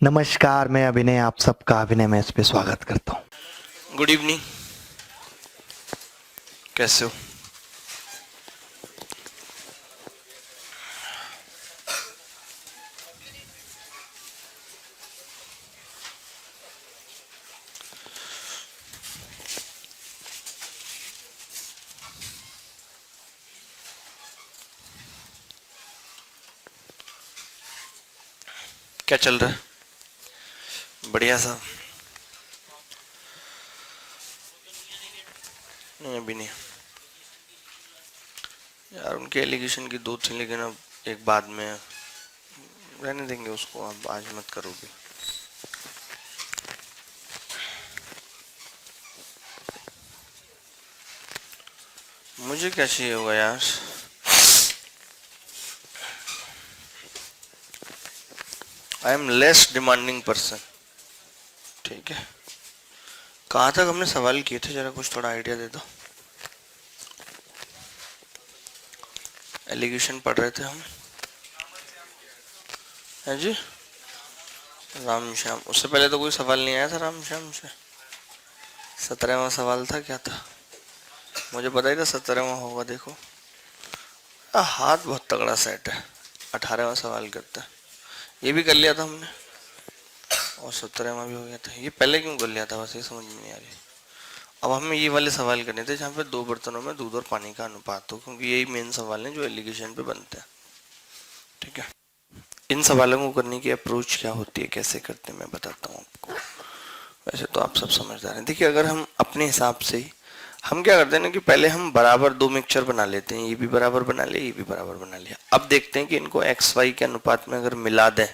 नमस्कार, मैं अभिनय आप सबका अभिनय में इस पे स्वागत करता हूँ। गुड इवनिंग, कैसे हो? क्या चल रहा है? बढ़िया सा? नहीं, अभी नहीं यार। उनके एलिगेशन की दो थी, लेकिन अब एक बाद में रहने देंगे उसको, अब आज मत करोगे। मुझे क्या चाहिए होगा यार? I am less demanding person, ठीक है? कहाँ तक हमने सवाल किए थे, जरा कुछ थोड़ा आइडिया दे दो। एलिगेशन पढ़ रहे थे हम, है जी? राम श्याम, उससे पहले तो कोई सवाल नहीं आया था राम श्याम से। 17वां सवाल था, क्या था? मुझे पता ही था 17वां होगा। देखो हाथ बहुत तगड़ा सेट है। 18वां सवाल करता है, ये भी कर लिया था हमने, और 17वां भी हो गया था। ये पहले क्यों कर लिया था, बस ये समझ में नहीं आ रही। अब हमें ये वाले सवाल करने थे जहाँ पे दो बर्तनों में दूध और पानी का अनुपात हो, क्योंकि यही मेन सवाल है जो एलिगेशन पे बनते हैं, ठीक है? इन सवालों को करने की अप्रोच क्या होती है, कैसे करते हैं, मैं बताता हूँ आपको। वैसे तो आप सब समझदार हैं। देखिए, अगर हम अपने हिसाब से ही हम क्या करते हैं ना कि पहले हम बराबर दो मिक्सचर बना लेते हैं। ये भी बराबर बना लिया, ये भी बराबर बना लिया। अब देखते हैं कि इनको एक्स वाई के अनुपात में अगर मिला दें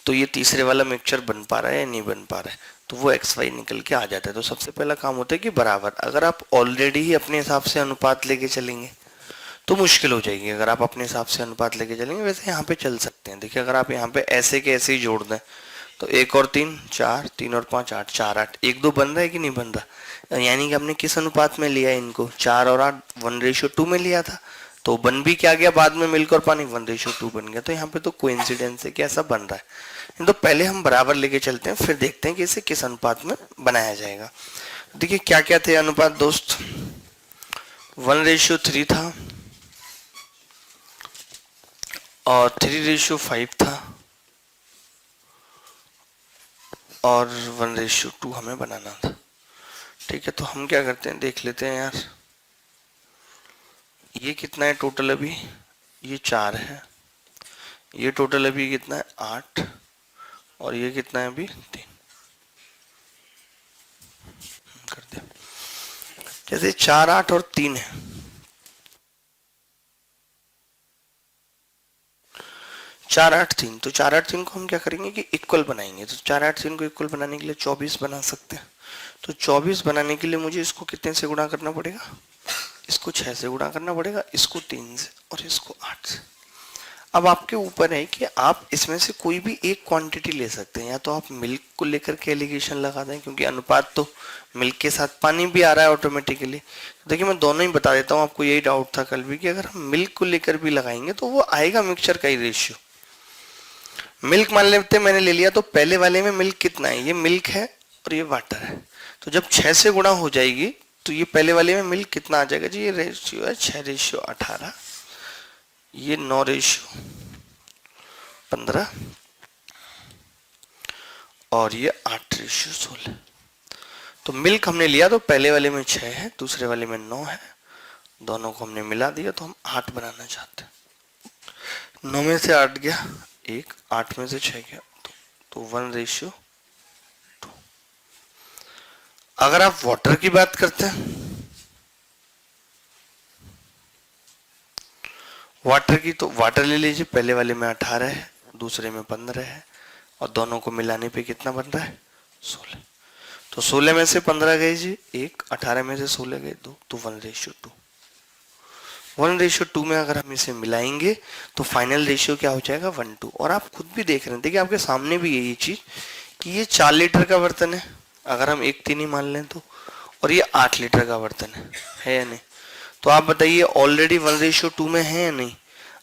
तो ये तीसरे वाला मिक्सचर बन पा रहा है या नहीं बन पा रहा है, तो वो एक्स वाई निकल के आ जाता है। तो सबसे पहला काम होता है कि बराबर। अगर आप ऑलरेडी ही अपने हिसाब से अनुपात लेके चलेंगे तो मुश्किल हो जाएगी। अगर आप अपने हिसाब से अनुपात लेके चलेंगे, वैसे यहाँ पे चल सकते हैं। देखिए, अगर आप यहाँ पे ऐसे के ऐसे ही जोड़ दें तो 1 और 3 4, 3 और 5 8, 4 8, 1 2 बन रहा है कि नहीं बन रहा? यानी कि हमने किस अनुपात में लिया इनको? 4 और 8 1:2 में लिया था, तो बन भी क्या गया बाद में मिलकर पानी? 1:2 बन गया। तो यहाँ पे तो कोइंसिडेंस है कि ऐसा बन रहा है। तो पहले हम बराबर लेके चलते हैं, फिर देखते हैं कि इसे किस अनुपात में बनाया जाएगा। देखिए क्या क्या थे अनुपात दोस्त। 1:3 था, और 3:5 था, और 1:2 हमें बनाना था, ठीक है? तो हम क्या करते हैं, देख लेते हैं यार। ये कितना है टोटल अभी? ये 4 है। ये टोटल अभी कितना है? 8। और ये कितना है अभी? 3 कर दे। जैसे 4 8 और 3 है, 4 8 3, तो 4 8 3 को हम क्या करेंगे कि इक्वल बनाएंगे। तो 4 8 3 को इक्वल बनाने के लिए 24 बना सकते हैं। तो 24 बनाने के लिए मुझे इसको कितने से गुणा करना पड़ेगा? इसको 6 से गुणा करना पड़ेगा, इसको 3 से, और इसको 8 से। अब आपके ऊपर है कि आप इसमें से कोई भी एक क्वांटिटी ले सकते हैं। या तो आप मिल्क को लेकर के एलिगेशन लगा दें, क्योंकि अनुपात तो मिल्क के साथ पानी भी आ रहा है ऑटोमेटिकली। देखिए, मैं दोनों ही बता देता हूँ, आपको यही डाउट था कल भी कि अगर हम मिल्क को लेकर भी लगाएंगे तो वो आएगा मिक्सचर का ही रेशियो। मिल्क मान लेते मैंने ले लिया, तो पहले वाले में मिल्क कितना है? ये मिल्क है और ये वाटर है। तो जब 6 से गुणा हो जाएगी तो ये पहले वाले में मिल्क कितना आ जाएगा जी? ये रेशियो है 6:18, ये 9:15, और ये 8:16। तो मिल्क हमने लिया तो पहले वाले में 6 है, दूसरे वाले में 9 है। दोनों को हमने मिला दिया तो हम 8 बनाना चाहते हैं। 9 में से 8 गया 1, 8 में से 6 गया 2, तो 1:2। अगर आप वाटर की बात करते हैं, वाटर की, तो वाटर ले लीजिए। पहले वाले में 18 है, दूसरे में 15 है, और दोनों को मिलाने पे कितना बन रहा है? 16। तो 16 में से 15 गए जी 1, 18 में से 16 गए 2, तो 1:2। 1:2 में अगर हम इसे मिलाएंगे तो फाइनल रेशियो क्या हो जाएगा? 1:2। और आप खुद भी देख रहे हैं, देखिए आपके सामने भी यही चीज कि ये 4 लीटर का बर्तन है अगर हम 1 3 ही मान लें तो, और ये 8 लीटर का बर्तन है या नहीं? तो आप बताइए ऑलरेडी 1:2 में है या नहीं?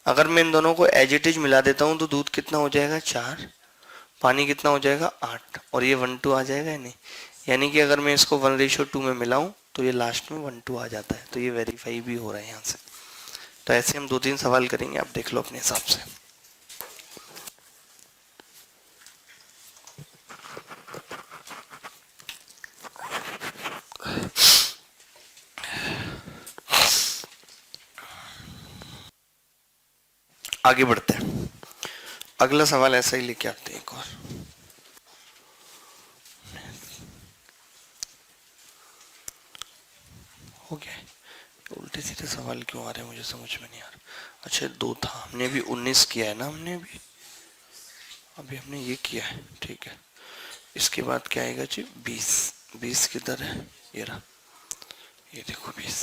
अगर मैं इन दोनों को एज इट इज मिला देता हूं तो दूध कितना हो जाएगा? 4 पानी कितना हो जाएगा 8, और ये 1:2 आ जाएगा या नहीं, यानी कि अगर मैं इसको 1:2 में मिलाऊं तो ये लास्ट में 1:2 आ जाता है, तो ये वेरीफाई भी हो रहा है यहाँ से। तो ऐसे हम 2-3 सवाल करेंगे, आप देख लो अपने हिसाब से। आगे बढ़ते हैं, अगला सवाल ऐसा ही लेके आते हैं एक और। हो गया, उल्टे सीधे सवाल क्यों आ रहे हैं मुझे समझ में नहीं आ रहा। अच्छा 2 था, हमने अभी 19 किया है ना, हमने अभी हमने ये किया है, ठीक है। इसके बाद क्या आएगा जी 20, 20 किधर है, ये रहा, ये देखो 20।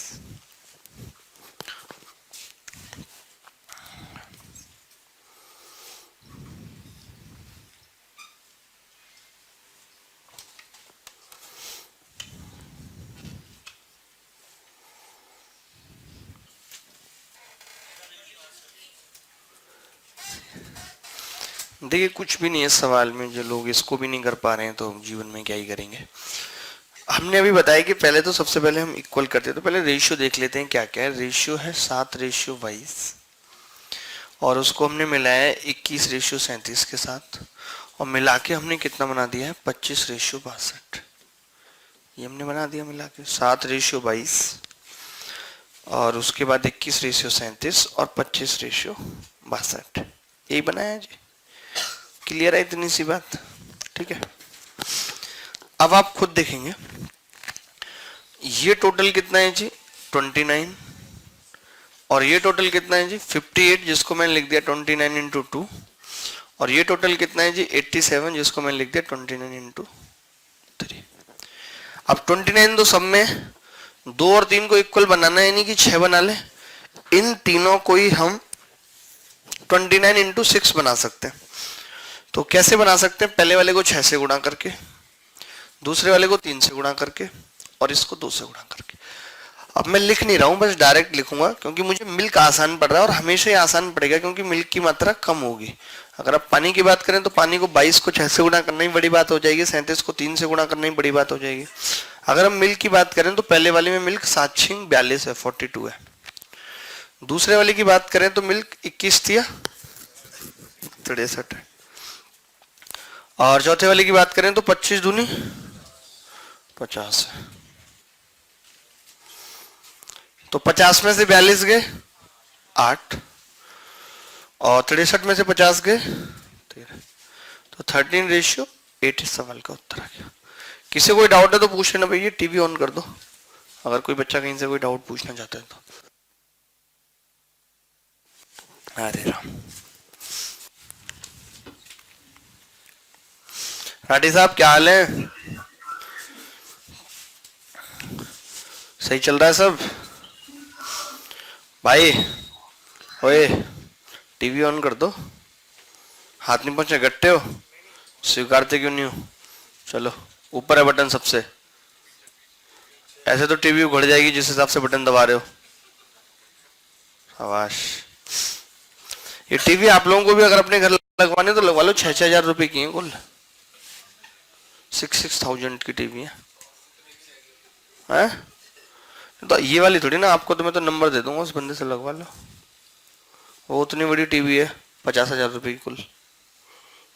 देखिए कुछ भी नहीं है सवाल में, जो लोग इसको भी नहीं कर पा रहे हैं तो जीवन में क्या ही करेंगे। हमने अभी बताया कि पहले तो सबसे पहले हम इक्वल करते हैं, तो पहले रेशियो देख लेते हैं क्या क्या है। रेशियो है 7:22 और उसको हमने मिलाया है 21:37 के साथ, और मिला के हमने कितना बना दिया है 25:62। ये हमने बना दिया मिला के 7:22 और उसके बाद 21:37 और 25:62, यही बनाया जी। क्लियर है इतनी सी बात, ठीक है। अब आप खुद देखेंगे ये टोटल कितना है जी 29, और ये टोटल कितना है जी 58, जिसको मैंने लिख दिया 29 इंटू 2, और ये टोटल कितना है जी 87, जिसको मैंने लिख दिया 29 इंटू 3। अब 29 तो सब में 2 और 3 को इक्वल बनाना है, यानी कि 6 बना ले। इन तीनों को ही हम 29 इंटू 6 बना सकते हैं। तो कैसे बना सकते हैं, पहले वाले को 6 से गुणा करके, दूसरे वाले को 3 से गुणा करके, और इसको 2 से गुणा करके। अब मैं लिख नहीं रहा हूं, बस डायरेक्ट लिखूंगा, क्योंकि मुझे मिल्क आसान पड़ रहा है और हमेशा ही आसान पड़ेगा क्योंकि मिल्क की मात्रा कम होगी। अगर आप पानी की बात करें तो पानी को 22 को 6 से गुणा करना ही बड़ी बात हो जाएगी, 37 को 3 से गुणा करना ही बड़ी बात हो जाएगी। अगर हम मिल्क की बात करें तो पहले वाले में मिल्क 7×42 है, 42 है। दूसरे वाले की बात करें तो मिल्क 21 थी 63 है, और चौथे वाले की बात करें तो 25 दूनी 50 है। तो 50 में से 42 गए 8, और 63 में से 50 गए 13, तो 13:8 इस सवाल का उत्तर आ गया। किसी कोई डाउट है तो पूछ लेना भैया, टीवी ऑन कर दो अगर कोई बच्चा कहीं से कोई डाउट पूछना चाहता है तो। हरे राम। राठी साहब क्या हाल है, सही चल रहा है सब भाई? ओए टीवी ऑन कर दो, हाथ नहीं पहुंचे, गट्टे हो, स्वीकारते क्यों नहीं हो? चलो ऊपर है बटन सबसे, ऐसे तो टीवी उघड़ जाएगी जिस हिसाब से बटन दबा रहे हो। शाबाश। ये टीवी आप लोगों को भी अगर अपने घर लगवाने तो लगवा लो, 6-6 हजार रुपए की है कुल, 6,000 की टीवी है? तो ये वाली थोड़ी ना, आपको तो मैं तो नंबर दे दूंगा, उस बंदे से लगवा लो। वो उतनी बड़ी टीवी है 50,000 रुपए की कुल,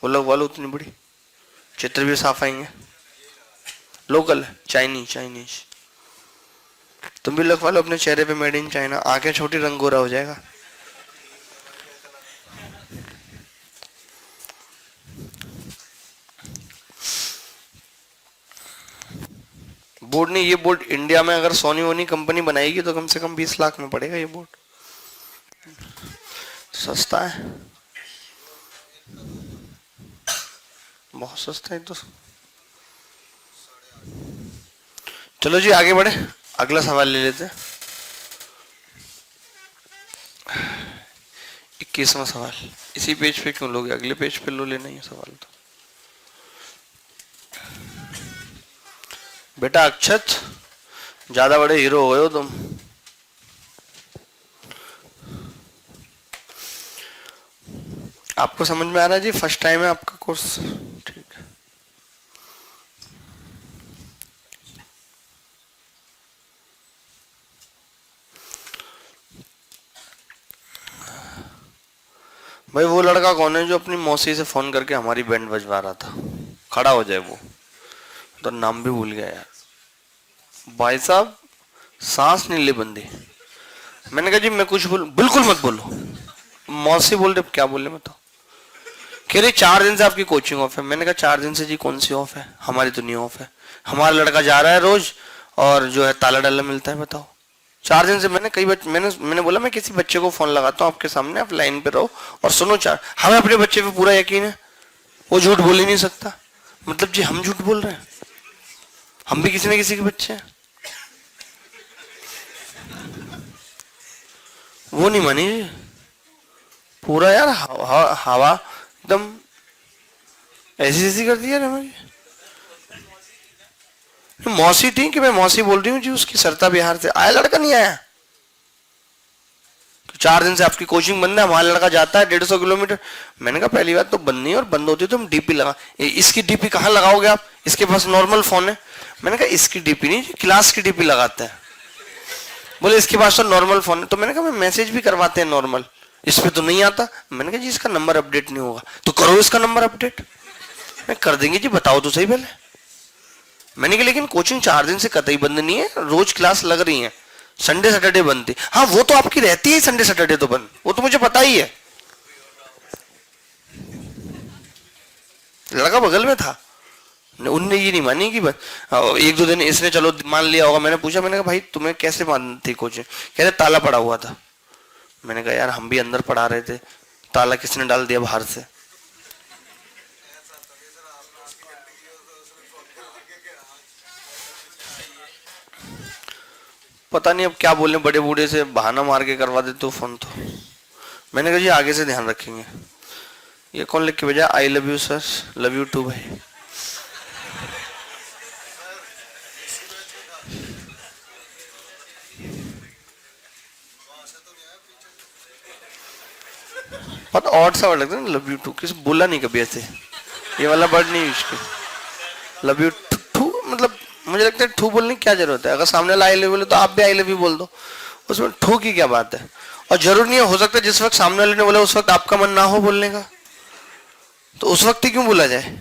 वो लगवा लो उतनी बड़ी, चित्र भी साफ आएंगे। लोकल है, चाइनीज। तुम भी लगवा लो अपने चेहरे पे मेड इन चाइना, आंखें छोटी रंग गोरा हो जाएगा। बोर्ड नहीं, ये बोर्ड इंडिया में अगर सोनी वोनी कंपनी बनाएगी तो कम से कम 20 लाख में पड़ेगा ये बोर्ड, सस्ता है, बहुत सस्ता है तो। चलो जी आगे बढ़े, अगला सवाल ले लेते हैं। 21वां सवाल। इसी पेज पे क्यों लोगे, अगले पेज पे लो, लेना ही सवाल तो। बेटा अक्षत, ज्यादा बड़े हीरो हो गए हो तुम। आपको समझ में आ रहा है जी, फर्स्ट टाइम है आपका कोर्स, भाई वो लड़का कौन है जो अपनी मौसी से फोन करके हमारी बैंड बजवा रहा था? खड़ा हो जाए वो तो, नाम भी भूल गया यार। भाई साहब सांस नहीं ले बंदी। मैंने कहा जी मैं कुछ बोलूं? बिल्कुल मत बोलो। मौसी बोल रहे क्या बोले बताओ? कह रहे 4 दिन से आपकी कोचिंग ऑफ है। मैंने कहा 4 दिन से जी कौन सी ऑफ है? हमारी तो नहीं ऑफ है, हमारा लड़का जा रहा है रोज और जो है ताला डाला मिलता है। बताओ 4 दिन से। मैंने कई बच्चे मैंने बोला मैं किसी बच्चे को फोन लगाता हूँ आपके सामने, आप लाइन पे रहो और सुनो। हमें अपने बच्चे पे पूरा यकीन है, वो झूठ बोल ही नहीं सकता। मतलब जी हम झूठ बोल रहे हैं? हम भी किसी न किसी के बच्चे हैं। वो नहीं मानी जी पूरा यार, हवा एकदम ऐसी ऐसी कर दिया हमारी। मौसी थी कि मैं मौसी बोल रही हूँ जी, उसकी सरता बिहार से आया लड़का नहीं आया। 4 दिन से आपकी कोचिंग बंद है, हमारा लड़का जाता है 150 किलोमीटर। मैंने कहा पहली बात तो बंद नहीं है, और बंद होती तो हम डीपी लगा। इसकी डीपी कहाँ लगाओगे आप? इसके पास नॉर्मल फोन है। मैंने कहा इसकी डीपी नहीं, क्लास की डीपी लगाते हैं। बोले इसके पास तो नॉर्मल फोन है। तो मैंने कहा मैं मैसेज भी करवाते हैं नॉर्मल, इस पे तो नहीं आता। मैंने कहा जी इसका नंबर अपडेट नहीं होगा। तो करो इसका नंबर अपडेट। मैं कर देंगे जी, बताओ तो सही पहले। मैंने कहा लेकिन कोचिंग 4 दिन से कतई बंद नहीं है, रोज क्लास लग रही है, संडे सैटरडे बंद थी। हाँ वो तो आपकी रहती है संडे सैटरडे तो बंद, वो तो मुझे पता ही है। लड़का बगल में था, उनने ये नहीं मानी कि बस 1-2 दिन इसने चलो मान लिया होगा। मैंने पूछा, मैंने कहा भाई तुम्हें कैसे मान थी कोचिंग? कह रहे ताला पड़ा हुआ था। मैंने कहा यार हम भी अंदर पढ़ा रहे थे, ताला किसने डाल दिया बाहर से? पता नहीं अब क्या बोले, बड़े बूढ़े से बहाना मार के करवा देते हो फोन तो। मैंने कहा जी आगे से ध्यान रखेंगे। ये कौन लिख के भेजा? I love you sir, love you too भाई। बहुत ऑड सा वर्ड लगता है ना, लव यू टू। किसी बोला नहीं कभी ऐसे, ये वाला वर्ड नहीं यूज किया। लव यू टू मतलब मुझे लगता है ठू बोलने की क्या जरूरत है? अगर सामने वाला आई लव यू बोले तो आप भी आई लव यू बोल दो, उसमें ठू की क्या बात है? और जरूर नहीं है, हो सकता है जिस वक्त सामने वाले ने बोला उस वक्त आपका मन ना हो बोलने का, तो उस वक्त ही क्यों बोला जाए?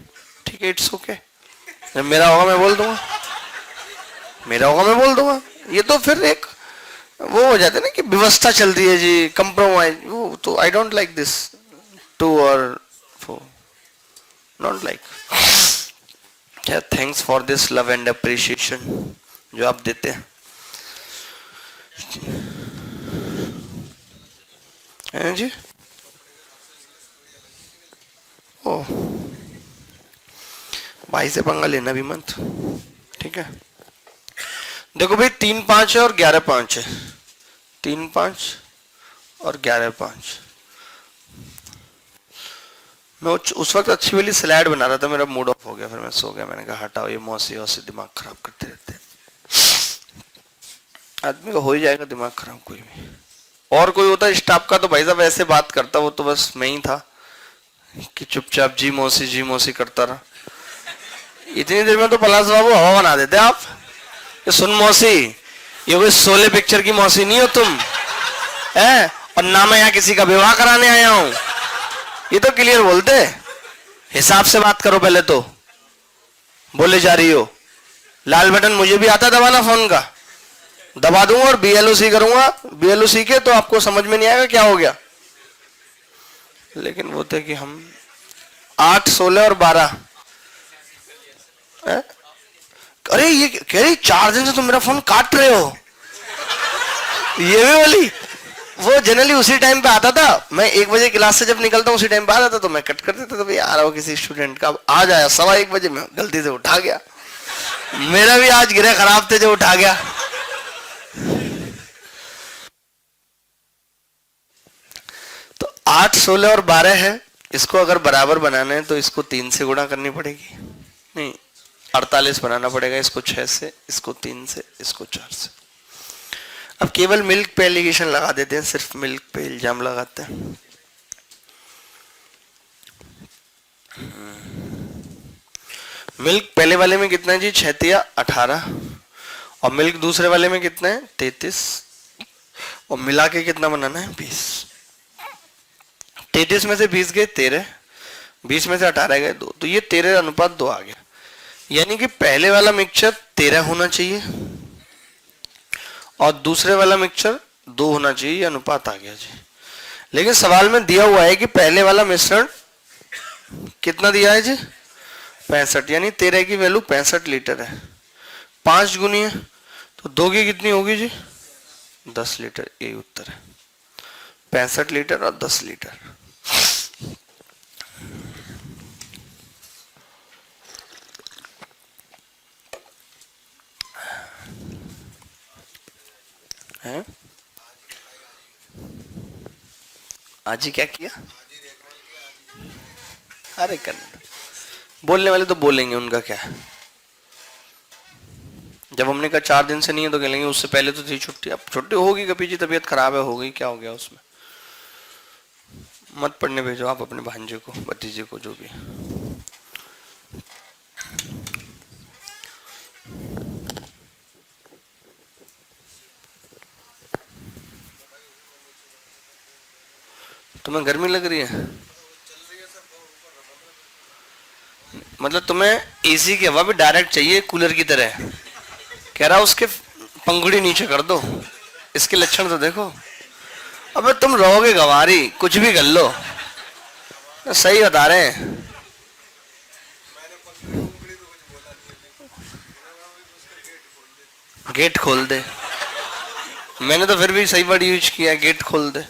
ठीक है, इट्स ओके। मेरा होगा मैं बोल दूंगा, मेरा होगा मैं बोल दूंगा। ये तो फिर एक वो हो जाता है ना कि व्यवस्था चल रही है जी, कंप्रोमाइज। वो तो I don't like this too और फॉर, डोंट लाइक। क्या thanks for this love and appreciation जो आप देते हैं, हैं जी। ओ भाई से पंगा लेना भी मत, ठीक है। देखो भाई 3-5 है और 11-5 है, 3-5 और 11-5। मैं उस वक्त अच्छी वाली स्लाइड बना रहा था, मेरा मूड ऑफ हो गया, फिर मैं सो गया। मैंने कहा हटाओ ये मौसी वौसी दिमाग खराब करते रहते हैं। आदमी को हो ही जाएगा दिमाग खराब, कोई भी। और कोई होता स्टाफ का तो भाई साहब ऐसे बात करता, वो तो बस मैं ही था कि चुपचाप जी मौसी करता रहा। इतनी देर में तो पलाश बाबू हवा बना देते आप। ये सुन मौसी, ये कोई शोले पिक्चर की मौसी नहीं हो तुम, है? और ना मैं यहाँ किसी का विवाह कराने आया हूं, ये तो क्लियर बोलते। हिसाब से बात करो पहले तो, बोले जा रही हो। लाल बटन मुझे भी आता दबाना फोन का, दबा दूंगा और BLOC करूंगा। BLOC के तो आपको समझ में नहीं आएगा क्या हो गया। लेकिन वो थे कि हम 8, 16 और 12। अरे ये कह रही 4 दिन से तुम मेरा फोन काट रहे हो। ये भी बोली। वो जनरली उसी टाइम पे आता था, मैं 1 बजे क्लास से जब निकलता हूँ उसी टाइम पे आता था, तो मैं कट कर देता था। भाई आ रहा हो किसी स्टूडेंट का, आज आया 1:15 बजे, मैं गलती से उठा गया। मेरा भी आज गिरे खराब थे जो उठा गया। तो 8, 16 और 12 है। इसको अगर बराबर बनाना है तो इसको 3 से गुणा करनी पड़ेगी, नहीं 48 बनाना पड़ेगा। इसको 6 से, इसको 3 से, इसको 4 से। अब केवल मिल्क पे एलिगेशन लगा देते हैं, सिर्फ मिल्क पे इल्जाम लगाते हैं। मिल्क पहले वाले में कितना है जी? 6 × 18। और मिल्क दूसरे वाले में कितना है? 33। और मिला के कितना बनाना है? 20। 33 में से 20 गए 13, 20 में से 18 गए 2, तो ये 13:2 आ गया। यानी कि पहले वाला मिक्सचर 13 होना चाहिए और दूसरे वाला मिक्सचर 2 होना चाहिए, ये अनुपात आ गया जी। लेकिन सवाल में दिया हुआ है कि पहले वाला मिश्रण कितना दिया है जी 65, यानी 13 की वैल्यू 65 लीटर है। 5 गुनी है तो 2 की कितनी होगी जी 10 लीटर, यही उत्तर है 65 लीटर और 10 लीटर। है आज ही क्या किया, अरे करने बोलने वाले तो बोलेंगे, उनका क्या है। जब हमने कहा 4 दिन से नहीं है तो कहेंगे उससे पहले तो थी छुट्टी, अब छुट्टी होगी कभी जी, तबीयत खराब है हो गई, क्या हो गया उसमें। मत पढ़ने भेजो आप अपने भांजे को भतीजे को जो भी। तुम्हें गर्मी लग रही है, मतलब तुम्हें एसी की हवा भी डायरेक्ट चाहिए कूलर की तरह। कह रहा उसके पंखुड़ी नीचे कर दो, इसके लक्षण तो देखो। अबे तुम रहोगे गवारी, कुछ भी कर लो, सही बता रहे हैं। गेट खोल दे, मैंने तो फिर भी सही वर्ड यूज किया, गेट खोल दे।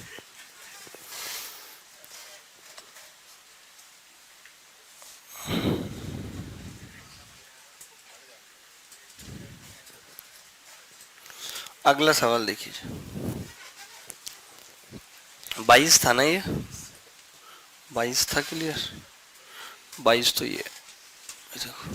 अगला सवाल देखिए, 22 था ना ये, 22 था क्लियर, 22 तो ये देखो।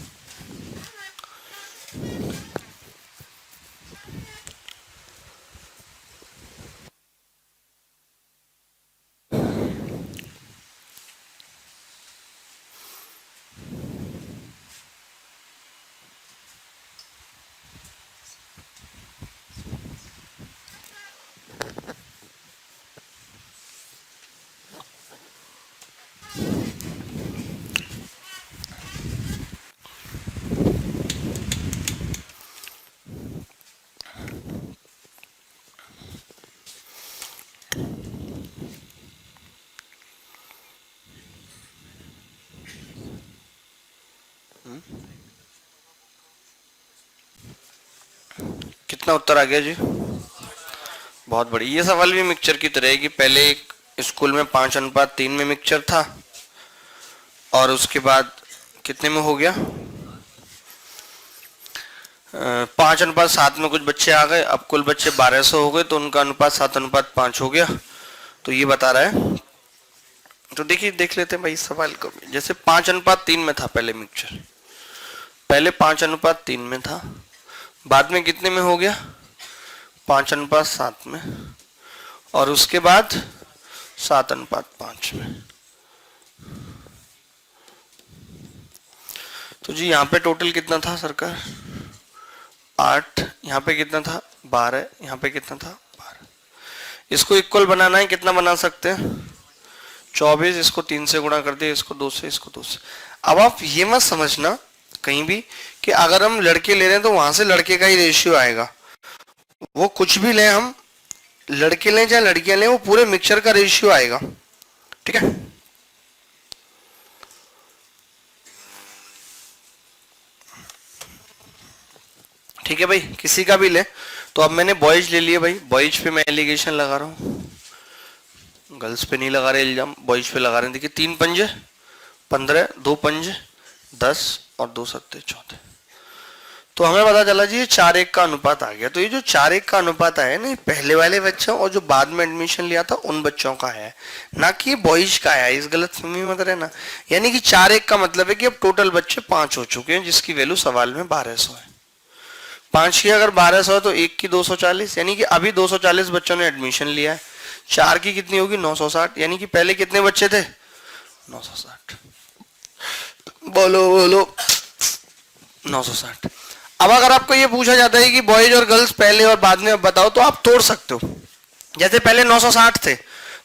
कितना उत्तर आ गया जी, बहुत बढ़िया। ये सवाल भी मिक्सचर की तरह है कि पहले एक स्कूल में 5:3 में मिक्सचर था और उसके बाद कितने में हो गया 5:7 में कुछ बच्चे आ गए, अब कुल बच्चे 1200 हो गए तो उनका अनुपात 7:5 हो गया। तो ये बता रहा है, तो देखिए देख लेते हैं भाई इस सवाल को भी। जैसे 5:3 में था पहले मिक्सचर, पहले 5:3 में था, बाद में कितने में हो गया 5:7 में, और उसके बाद 7:5 में। तो जी यहाँ पे टोटल कितना था सरकार 8, यहाँ पे कितना था 12, यहाँ पे कितना था 12। इसको इक्वल बनाना है, कितना बना सकते हैं 24, इसको 3 से गुणा कर दिया, इसको 2 से, इसको 2 से। अब आप ये मत समझना कहीं भी कि अगर हम लड़के ले रहे हैं तो वहां से लड़के का ही रेशियो आएगा, वो कुछ भी लें, हम लड़के लें चाहे लड़कियां लें, वो पूरे मिक्सचर का रेशियो आएगा, ठीक है। ठीक है भाई, किसी का भी ले। तो अब मैंने बॉयज ले लिया भाई, बॉयज पे मैं एलिगेशन लगा रहा हूँ, गर्ल्स पे नहीं लगा रहे इल्जाम, बॉयज पे लगा रहे हैं। देखिए 3 पंजे 15, 2 पंजे 10 और 2 सत्ते 14। तो हमें पता चला जी ये 4:1 का अनुपात आ गया। तो ये जो 4:1 का अनुपात है ना, पहले वाले बच्चों और जो बाद में एडमिशन लिया था उन बच्चों का है, ना कि बॉयज का है। इस गलतफहमी मत रहना। यानी कि 4:1 का मतलब है कि अब टोटल बच्चे 5 हो चुके हैं, जिसकी वैल्यू सवाल में 1200 है। 5 की अगर 1200 है तो 1 की 240, यानी कि अभी 240 बच्चों ने एडमिशन लिया है। 4 की कितनी होगी 960, यानी कि पहले कितने बच्चे थे 960। बोलो बोलो 960। अब अगर आपको ये पूछा जाता है कि बॉयज और गर्ल्स पहले और बाद में अब बताओ, तो आप तोड़ सकते हो। जैसे पहले 960 थे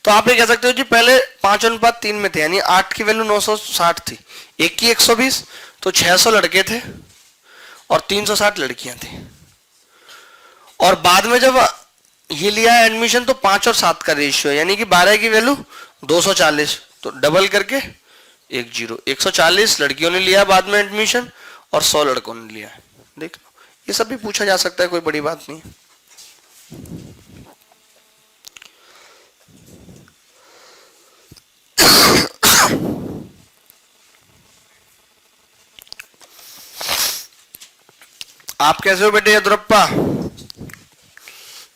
तो आप ये कह सकते हो जी पहले 5:3 में थे, यानी 8 की वैल्यू 960 थी, 1 की 120, तो 600 लड़के थे और 360 लड़कियां थी। और बाद में जब ये लिया एडमिशन तो 5 और 7 का रेशियो है, यानी कि 12 की वैल्यू 240, तो डबल करके 140 लड़कियों ने लिया बाद में एडमिशन और 100 लड़कों ने लिया है। देख लो, ये सब भी पूछा जा सकता है, कोई बड़ी बात नहीं है। आप कैसे हो बेटे यद्रप्पा?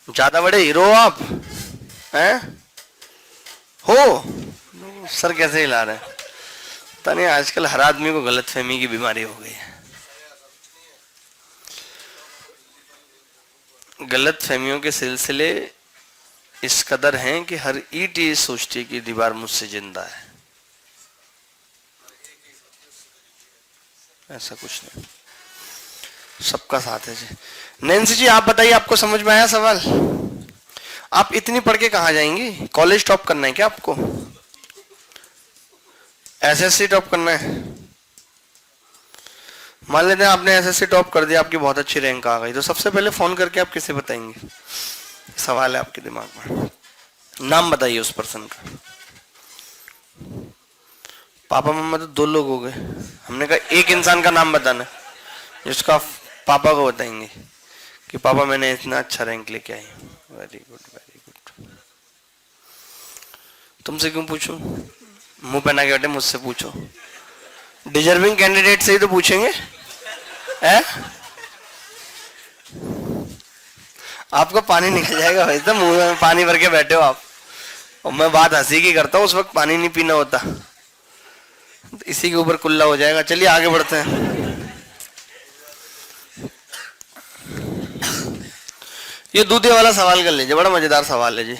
ज्यादा बड़े हीरो हो आप हैं? हो सर कैसे हिला रहे हैं? पता नहीं आजकल हर आदमी को गलतफहमी की बीमारी हो गई है। गलतफहमियों के सिलसिले इस कदर हैं कि हर ईंट ये सोचती है कि दीवार मुझसे जिंदा है। ऐसा कुछ नहीं, सबका साथ है जी। नैन्सी जी आप बताइए, आपको समझ में आया सवाल? आप इतनी पढ़ के कहाँ जाएंगी? कॉलेज टॉप करना है क्या आपको? एसएससी टॉप करना है? मान लेते हैं आपने एसएससी टॉप कर दिया, आपकी बहुत अच्छी रैंक आ गई, तो सबसे पहले फोन करके आप किसे बताएंगे? सवाल है आपके दिमाग में, नाम बताइए उस पर्सन का। पापा मम्मा तो 2 लोग हो गए, हमने कहा एक इंसान का नाम बताना, जिसका पापा को बताएंगे कि पापा मैंने इतना अच्छा रैंक लेके आई। Very good very good. तुमसे क्यों पूछूं? मुंह पहना के बैठे मुझसे पूछो, डिजर्विंग कैंडिडेट से ही तो पूछेंगे है? आपको पानी निकल जाएगा भाई, तो मुंह में पानी भर के बैठे हो आप, और मैं बात हंसी की करता हूँ, उस वक्त पानी नहीं पीना होता, तो इसी के ऊपर कुल्ला हो जाएगा। चलिए आगे बढ़ते हैं। ये दूधे वाला सवाल कर लीजिए, बड़ा मजेदार सवाल है जी।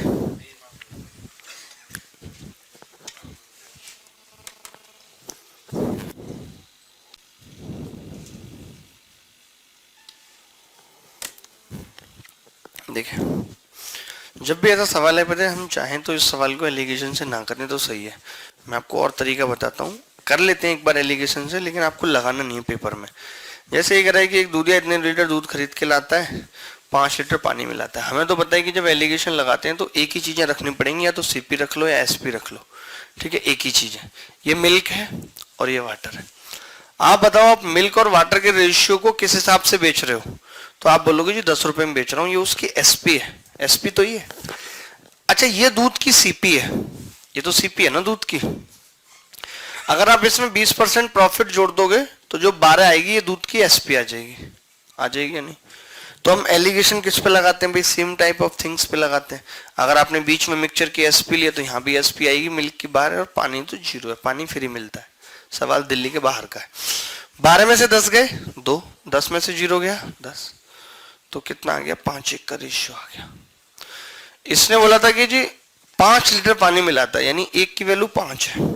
देखिए, जब भी ऐसा सवाल है, पता है हम चाहें तो इस सवाल को एलिगेशन से ना करने तो सही है। मैं आपको और तरीका बताता हूँ, कर लेते हैं एक बार एलिगेशन से, लेकिन आपको लगाना नहीं है पेपर में। जैसे ये कह रहा है कि एक दूधिया इतने लीटर दूध खरीद के लाता है, 5 लीटर पानी मिलाता है। हमें तो पता है कि जब एलिगेशन लगाते हैं तो एक ही चीजें रखनी पड़ेंगी, या तो सीपी रख लो या एसपी रख लो, ठीक है? एक ही चीज है, ये मिल्क है और ये वाटर है। आप बताओ, आप मिल्क और वाटर के रेशियो को किस हिसाब से बेच रहे हो? तो आप बोलोगे जी 10 रुपए में बेच रहा हूँ, ये उसकी एसपी है। एसपी तो ये, अच्छा ये दूध की सीपी है, ये तो सीपी है ना दूध की। अगर आप इसमें 20% प्रॉफिट जोड़ दोगे तो जो 12 आएगी ये दूध की एसपी आ जाएगी, आ जाएगी या नहीं? तो हम एलिगेशन किस पे लगाते हैं भाई? सेम टाइप ऑफ थिंग्स पे लगाते हैं। अगर आपने बीच में मिक्सचर की एसपी लिया तो यहाँ भी एसपी आएगी, मिल्क की बाहर है और पानी तो 0 है, पानी फ्री मिलता है। सवाल दिल्ली के बाहर का है। 12 में से 10 गए 2, 10 में से 0 गया 10, तो कितना आ गया? 5:1 का रेशियो आ गया। इसने बोला था कि जी 5 लीटर पानी मिलाता है, यानी 1 की वैल्यू 5 है,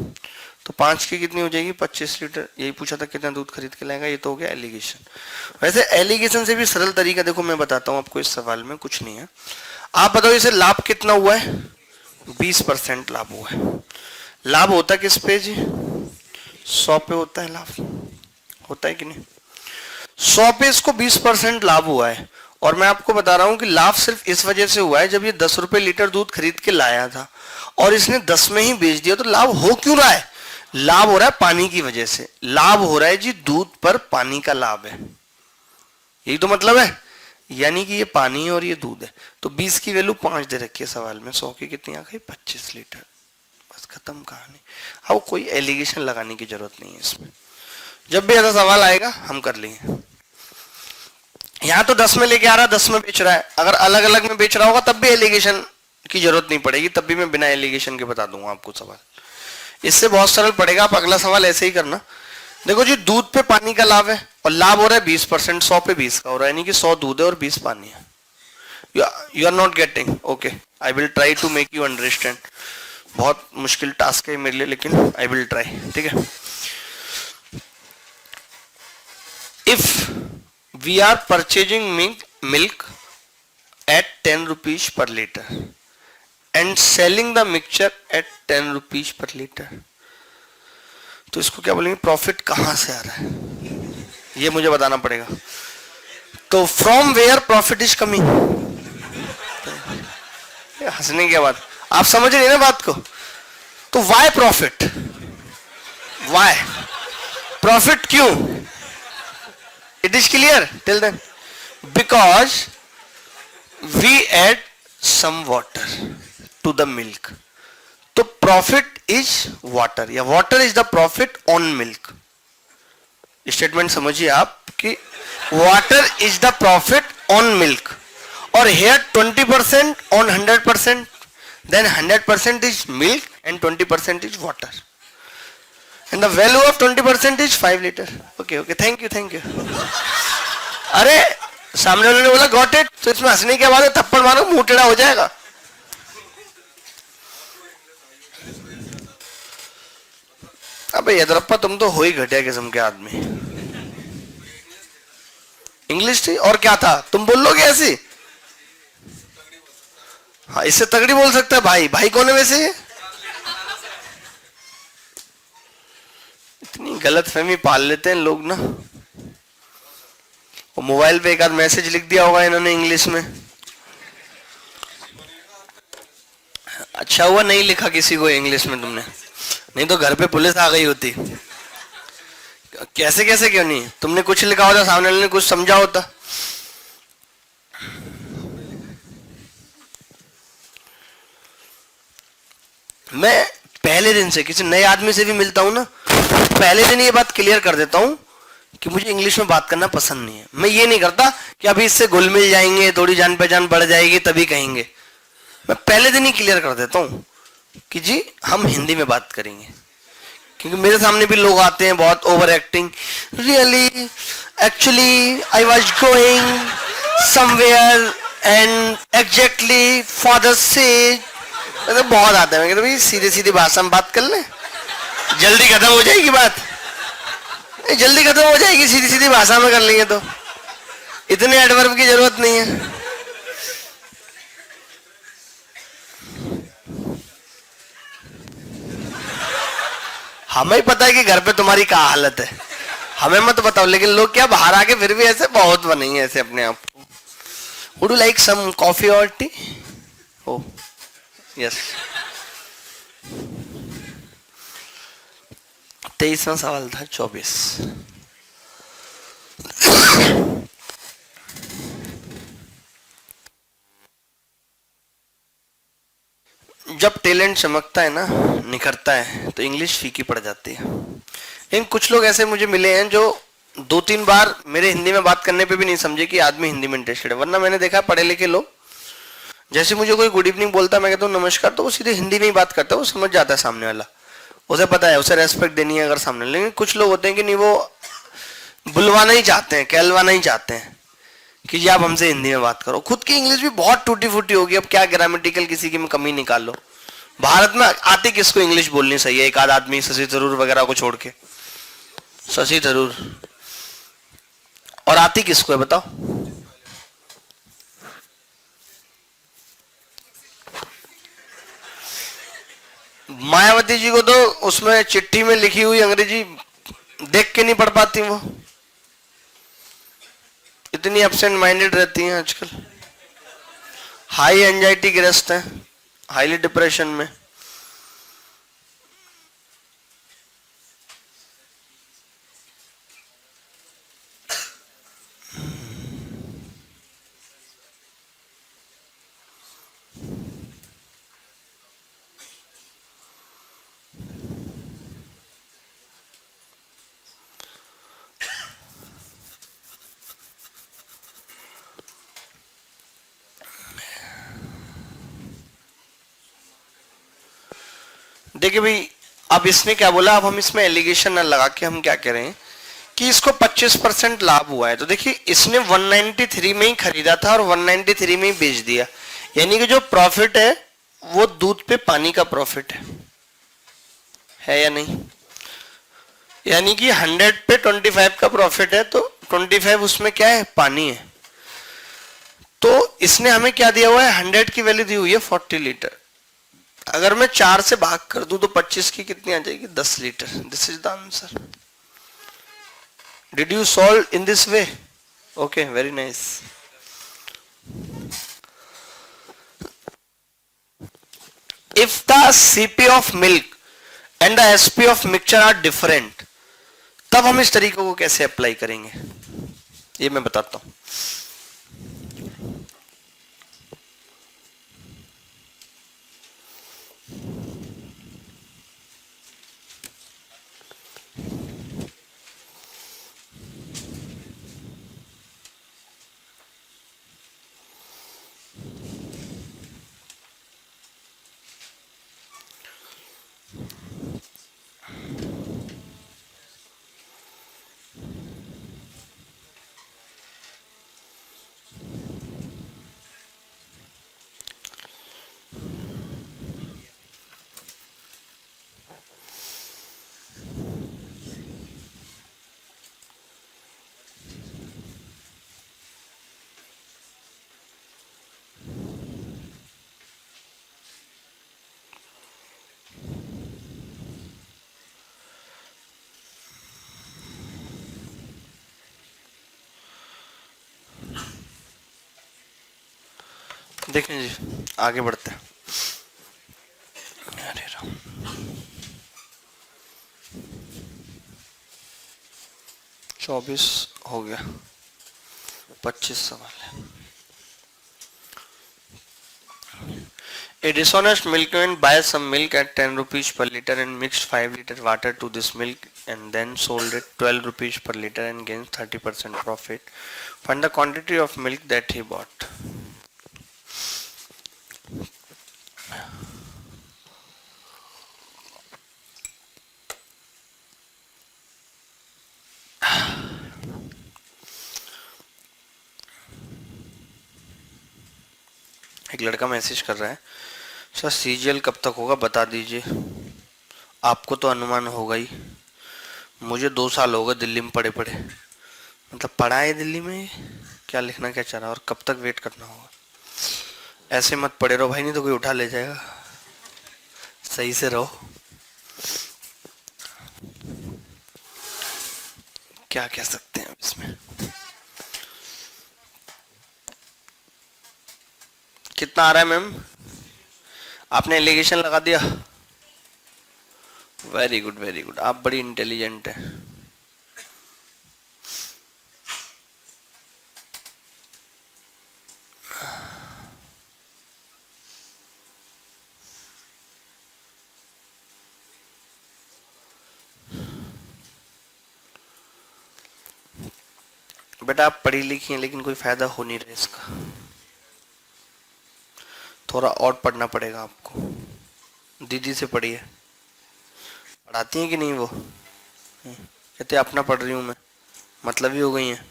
तो 5 की कितनी हो जाएगी? 25 लीटर। यही पूछा था कितना दूध खरीद के लाएगा, ये तो हो गया एलिगेशन। वैसे एलिगेशन से भी सरल तरीका देखो मैं बताता हूं आपको, इस सवाल में कुछ नहीं है। आप बताओ इसे लाभ कितना हुआ है? 20% लाभ हुआ है। लाभ होता किस पे जी? 100 पे होता है लाभ, होता है कि नहीं? 100 पे इसको 20% लाभ हुआ है, और मैं आपको बता रहा हूं कि लाभ सिर्फ इस वजह से हुआ है, जब ये 10 रुपए लीटर दूध खरीद के लाया था और इसने 10 में ही बेच दिया, तो लाभ हो क्यों रहा है? लाभ हो रहा है पानी की वजह से। लाभ हो रहा है जी दूध पर पानी का लाभ है, यही तो मतलब है। यानी कि ये पानी है और ये दूध है, तो 20 की वैल्यू 5 दे रखी है सवाल में, 100 की कितनी आ गई? 25 लीटर। बस खत्म कहानी। हाँ, कोई एलिगेशन लगाने की जरूरत नहीं है इसमें। जब भी ऐसा सवाल आएगा हम कर लेंगे। यहां तो 10 में लेके आ रहा है, 10 में बेच रहा है। अगर अलग अलग में बेच रहा होगा तब भी एलिगेशन की जरूरत नहीं पड़ेगी, तब भी मैं बिना एलिगेशन के बता दूंगा आपको सवाल। इससे बहुत सरल पड़ेगा। आप अगला सवाल ऐसे ही करना। देखो जी, दूध पे पानी का लाभ है और लाभ हो रहा है 20%, 100 पे 20 का हो रहा है, यानी कि 100 दूध है और 20 पानी है। You are not getting? Okay, I will try to make you understand. बहुत मुश्किल टास्क है मेरे लिए, लेकिन आई विल ट्राई, ठीक है? If we are purchasing milk at 10 rupees per liter and selling the mixture at 10 rupees per litre. तो इसको क्या बोलेंगे, प्रॉफिट कहां से आ रहा है ये मुझे बताना पड़ेगा। तो from where profit is coming. हंसने की बात, आप समझ रहे हैं ना बात को। तो वाई प्रॉफिट, वाई प्रॉफिट क्यों, it is clear till then. Because we add some water to the milk. तो प्रॉफिट इज वाटर, या water is the profit on milk. Statement समझिए आप कि water is the profit on milk, और here 20% on 100%, then 100% is milk and 20% is water, and the value of 20% is 5 liter. Okay, thank you. अरे सामने वाले ने बोला गॉट इट, तो इसमें हंसने के बाद थप्पड़ मारो मुंह टेढ़ा हो जाएगा। अबे यद्रप्पा तुम तो हो ही घटिया किस्म के आदमी। इंग्लिश थी और क्या था, तुम बोल लोगे ऐसी। हाँ, इससे तगड़ी बोल सकता है भाई। भाई कौन है वैसे? इतनी गलत फहमी पाल लेते हैं लोग ना। वो मोबाइल पे एक आध मैसेज लिख दिया होगा इन्होंने इंग्लिश में, अच्छा हुआ नहीं लिखा किसी को इंग्लिश में तुमने, नहीं तो घर पे पुलिस आ गई होती। कैसे कैसे क्यों नहीं, तुमने कुछ लिखा होता, सामने वाले ने कुछ समझा होता। मैं पहले दिन से किसी नए आदमी से भी मिलता हूं ना, पहले दिन ये बात क्लियर कर देता हूं कि मुझे इंग्लिश में बात करना पसंद नहीं है। मैं ये नहीं करता कि अभी इससे घुल मिल जाएंगे, थोड़ी जान पहचान बढ़ जाएगी तभी कहेंगे। मैं पहले दिन ही क्लियर कर देता हूं कि जी हम हिंदी में बात करेंगे, क्योंकि मेरे सामने भी लोग आते हैं बहुत over acting, really actually I was going somewhere and exactly father से, तो बहुत आता है। मैं कहता भाई सीधे सीधे भाषा में बात कर ले, जल्दी खत्म हो जाएगी बात, जल्दी खत्म हो जाएगी, सीधी सीधी भाषा में कर लेंगे तो इतने एडवर्ब की जरूरत नहीं है। हमें पता है कि घर पे तुम्हारी क्या हालत है, हमें मत बताओ, लेकिन लोग क्या बाहर आके फिर भी ऐसे बहुत बनेंगे ऐसे अपने आप को। Would you like some coffee और टी? Oh yes. 23वां सवाल था 24। जब टैलेंट चमकता है ना, निखरता है, तो इंग्लिश फीकी पड़ जाती है। लेकिन कुछ लोग ऐसे मुझे मिले हैं जो 2-3 बार मेरे हिंदी में बात करने पे भी नहीं समझे कि आदमी हिंदी में इंटरेस्टेड है। वरना मैंने देखा पढ़े लिखे लोग, जैसे मुझे कोई गुड इवनिंग बोलता, मैं कहता हूँ नमस्कार, तो वो सीधे हिंदी में ही बात करता है, वो समझ जाता है सामने वाला, उसे पता है, उसे रेस्पेक्ट देनी है अगर सामने। लेकिन कुछ लोग होते हैं कि नहीं, वो बुलवाना ही चाहते हैं, कहलवाना ही चाहते हैं कि जी आप हमसे हिंदी में बात करो। खुद की इंग्लिश भी बहुत टूटी फूटी होगी, अब क्या ग्रामेटिकल किसी की में कमी निकाल लो। भारत में आती किसको इंग्लिश बोलनी सही है? एक आध आदमी, शशि थरूर वगैरह को छोड़ के, शशि थरूर, और आती किसको है बताओ? मायावती जी को तो उसमें चिट्ठी में लिखी हुई अंग्रेजी देख के नहीं पढ़ पाती, वो इतनी एब्सेंट माइंडेड रहती हैं आजकल, हाई एंजाइटी ग्रस्त हैं, हाईली डिप्रेशन में। देखिए भाई, अब इसने क्या बोला, अब हम इसमें एलिगेशन ना लगा के हम क्या कह रहे हैं कि इसको 25% लाभ हुआ है। तो देखिए इसने 193 में ही खरीदा था और 193 में ही बेच दिया, यानी कि जो प्रॉफिट है वो दूध पे पानी का प्रॉफिट है या नहीं? यानी कि 100 पे 25 का प्रॉफिट है, तो 25 उसमें क्या है? पानी है। तो इसने हमें क्या दिया हुआ है? 100 की वैल्यू दी हुई है 40 लीटर, अगर मैं 4 से भाग कर दूं तो 25 की कितनी आ जाएगी? 10 litre. This is the answer. Did you solve in this way? Okay, very nice. If the CP of milk and the SP of mixture are different, तब हम इस तरीके को कैसे अप्लाई करेंगे, ये मैं बताता हूं। देखें जी, आगे बढ़ते हैं। अरे राम, 24 हो गया, 25 सवाल है। A dishonest milkman buys some milk at 10 rupees per liter and mixed 5 liter water to this milk and then sold it 12 rupees per liter and gains 30% profit. Find the quantity of milk that he bought. एक लड़का message कर रहा है, sir CGL कब तक होगा बता दीजिए। आपको तो अनुमान होगा ही, मुझे 2 साल हो गए दिल्ली में पढ़े पढ़े। मतलब पढ़ा है दिल्ली में, क्या लिखना क्या चाह रहा और कब तक वेट करना होगा। ऐसे मत पढ़े रहो भाई, नहीं तो कोई उठा ले जाएगा। सही से रहो। क्या कह सकते हैं इसमें। कितना आ रहा है मैम? आपने एलिगेशन लगा दिया। वेरी गुड वेरी गुड, आप बड़ी इंटेलिजेंट है। बेटा आप पढ़ी लिखी हैं लेकिन कोई फायदा हो नहीं रहा इसका, थोड़ा और पढ़ना पड़ेगा आपको। दीदी से पढ़िए, पढ़ाती हैं कि नहीं वो? कहते अपना पढ़ रही हूँ मैं, मतलब ही हो गई हैं,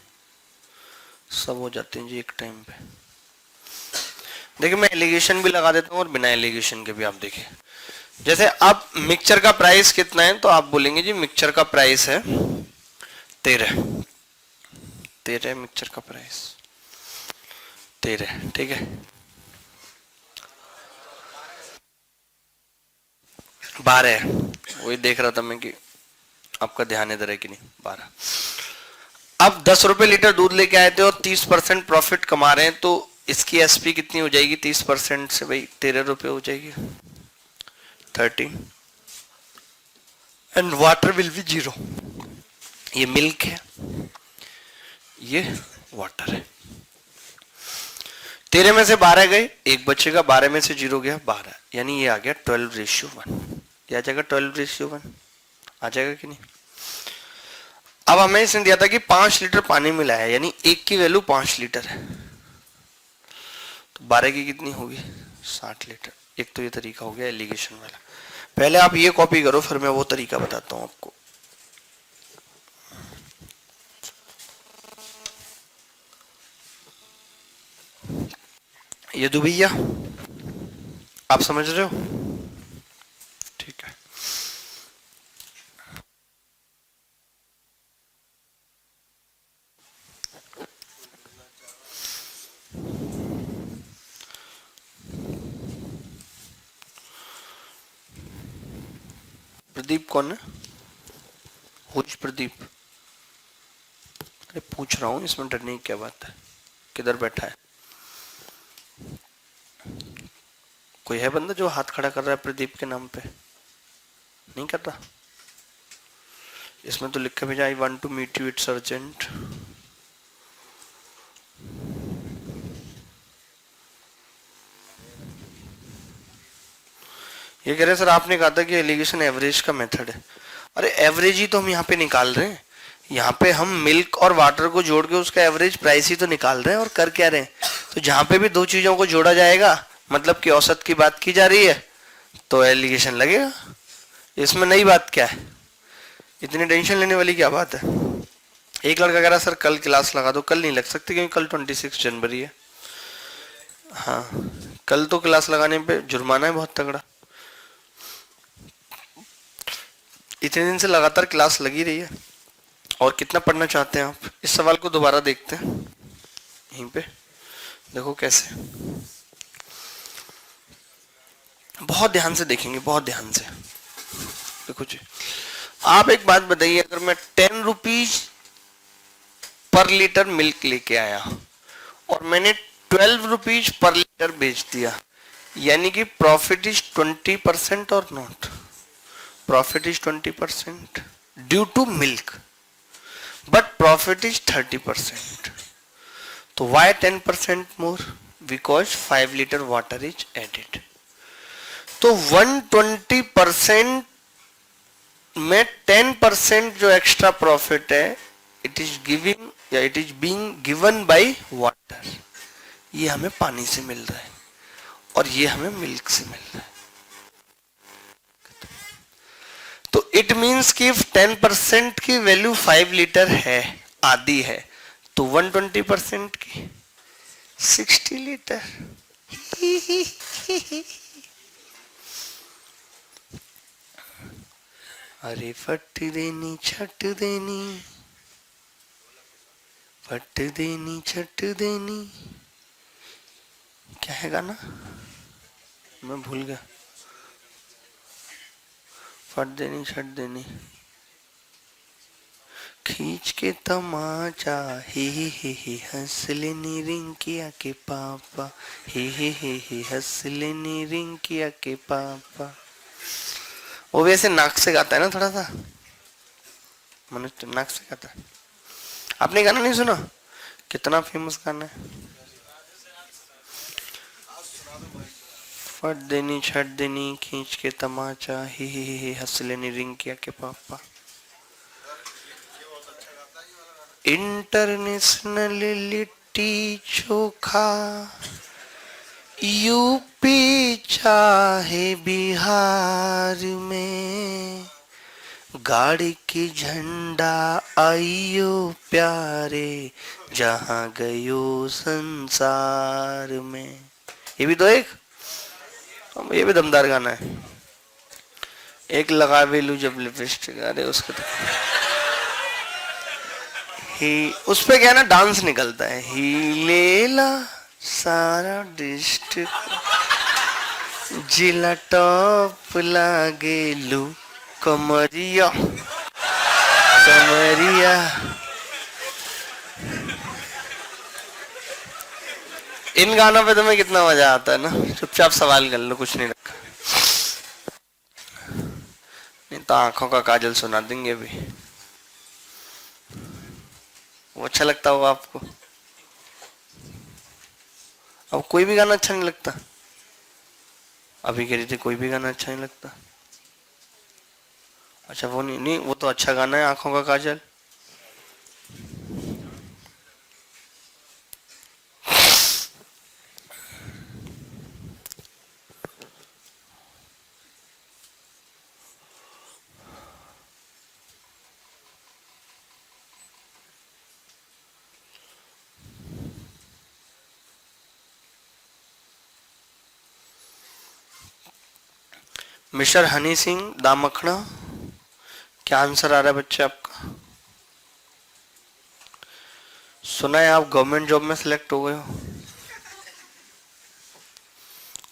सब हो जाते हैं जी एक टाइम पे। देखिए मैं एलिगेशन भी लगा देता हूँ और बिना एलिगेशन के भी आप देखिए। जैसे अब मिक्सचर का प्राइस कितना है तो आप बोलेंगे जी मिक्सचर का प्राइस है 13 मिक्सचर का प्राइस 13, ठीक है। 12 है, वही देख रहा था मैं कि आपका ध्यान इधर है कि नहीं। 12। अब 10 रुपए लीटर दूध लेके आए थे और 30% प्रॉफिट कमा रहे हैं, तो इसकी एसपी कितनी हो जाएगी 30% से? भाई 13 रुपए हो जाएगी, 13। And water will be 0। ये मिल्क है, ये वाटर है। 13 में से 12 गए, एक बचेगा, 12 में से 0 गया 12, यानी ये आ गया 12:1। ये आ जाएगा 12:1, आ जाएगा कि नहीं? अब हमें इसने दिया था कि 5 लीटर पानी मिला है, यानी एक की वैल्यू 5 लीटर है, तो 12 की कितनी होगी? 60 लीटर। एक तो ये तरीका हो गया एलिगेशन वाला। पहले आप ये कॉपी करो, फिर मैं वो तरीका बताता हूं आपको। ये दो भैया, आप समझ रहे हो? ठीक है। प्रदीप कौन है? हुज प्रदीप? अरे पूछ रहा हूँ, इसमें डरने की क्या बात है? किधर बैठा है? कोई है बंदा जो हाथ खड़ा कर रहा है प्रदीप के नाम पे? नहीं कर रहा? इसमें तो लिखा भेजा, I want to meet you, it's urgent. ये कह रहे सर आपने कहा था कि एलिगेशन एवरेज का मेथड है। अरे एवरेज ही तो हम यहाँ पे निकाल रहे हैं। यहाँ पे हम मिल्क और वाटर को जोड़ के उसका एवरेज प्राइस ही तो निकाल रहे हैं। और कर क्या रहे हैं? तो जहाँ पे भी दो चीजों को जोड़ा जाएगा, मतलब कि औसत की बात की जा रही है, तो एलिगेशन लगेगा। इसमें नई बात क्या है? इतनी टेंशन लेने वाली क्या बात है? एक लड़का कह रहा सर कल क्लास लगा दो। कल नहीं लग सकती क्योंकि कल 26 जनवरी है। हाँ, कल तो क्लास लगाने पे जुर्माना है बहुत तगड़ा। इतने दिन से लगातार क्लास लगी रही है। और कितना पढ़ना चाहते हैं आप? इस सवाल को दोबारा देखते हैं यहीं पे, देखो कैसे। बहुत ध्यान से देखेंगे, बहुत ध्यान से। देखो जी, आप एक बात बताइए, अगर मैं 10 रुपीज पर लीटर मिल्क लेके आया और मैंने 12 रुपीज पर लीटर बेच दिया, यानी कि प्रॉफिट इज 20% और not? Profit is 20% due to milk, but profit is 30%. तो why 10% more? Because 5 liter water is added. तो 120% में 10% जो एक्स्ट्रा प्रॉफिट है, इट इज गिविंग या it is being given by water. ये हमें पानी से मिल रहा है और ये हमें मिल्क से मिल रहा है। तो इट मीन्स कि 10% की वैल्यू 5 लीटर है, आधी है, तो 120% की 60 लीटर। अरे फट देनी छट देनी, फट देनी छट देनी, क्या है गाना? मैं भूल गया। फट देनी छट देनी, खींच के तमाचा, हे हंस लेनी रिंकिया के पापा, हे हंस लेनी रिंकिया के पापा। वो भी ऐसे नाक से गाता है ना थोड़ा सा, मनुष्य नाक से गाता है। आपने गाना नहीं सुना? कितना फेमस गाना है। फट देनी छट देनी, खींच के तमाचा, हे हंस लेनी रिंकिया के पापा। इंटरनेशनल लिट्टी चोखा, यूपी चाहे बिहार में, गाड़ी की झंडा आइयो प्यारे, जहां गयो संसार में। ये भी तो ये भी दमदार गाना है। एक लगावेलू जब लिपस्टिक, अरे उसका तो ही, उस पे क्या है ना, डांस निकलता है। ही लेला सारा डिस्ट्रिक्ट, जिला टॉप लागेलू, कमरिया कमरिया। इन गानों पे तुम्हें कितना मजा आता है ना। चुपचाप सवाल कर लो, कुछ नहीं रखा, नहीं तो आंखों का काजल सुना देंगे भी। वो अच्छा लगता होगा आपको। अब कोई भी गाना अच्छा नहीं लगता? अभी कह रही थी कोई भी गाना अच्छा नहीं लगता। अच्छा वो नहीं, वो तो अच्छा गाना है, आंखों का काजल। मिस्टर हनी सिंह दामखड़ा, क्या आंसर आ रहा है बच्चे आपका? सुना है आप गवर्नमेंट जॉब में सिलेक्ट हो गए हो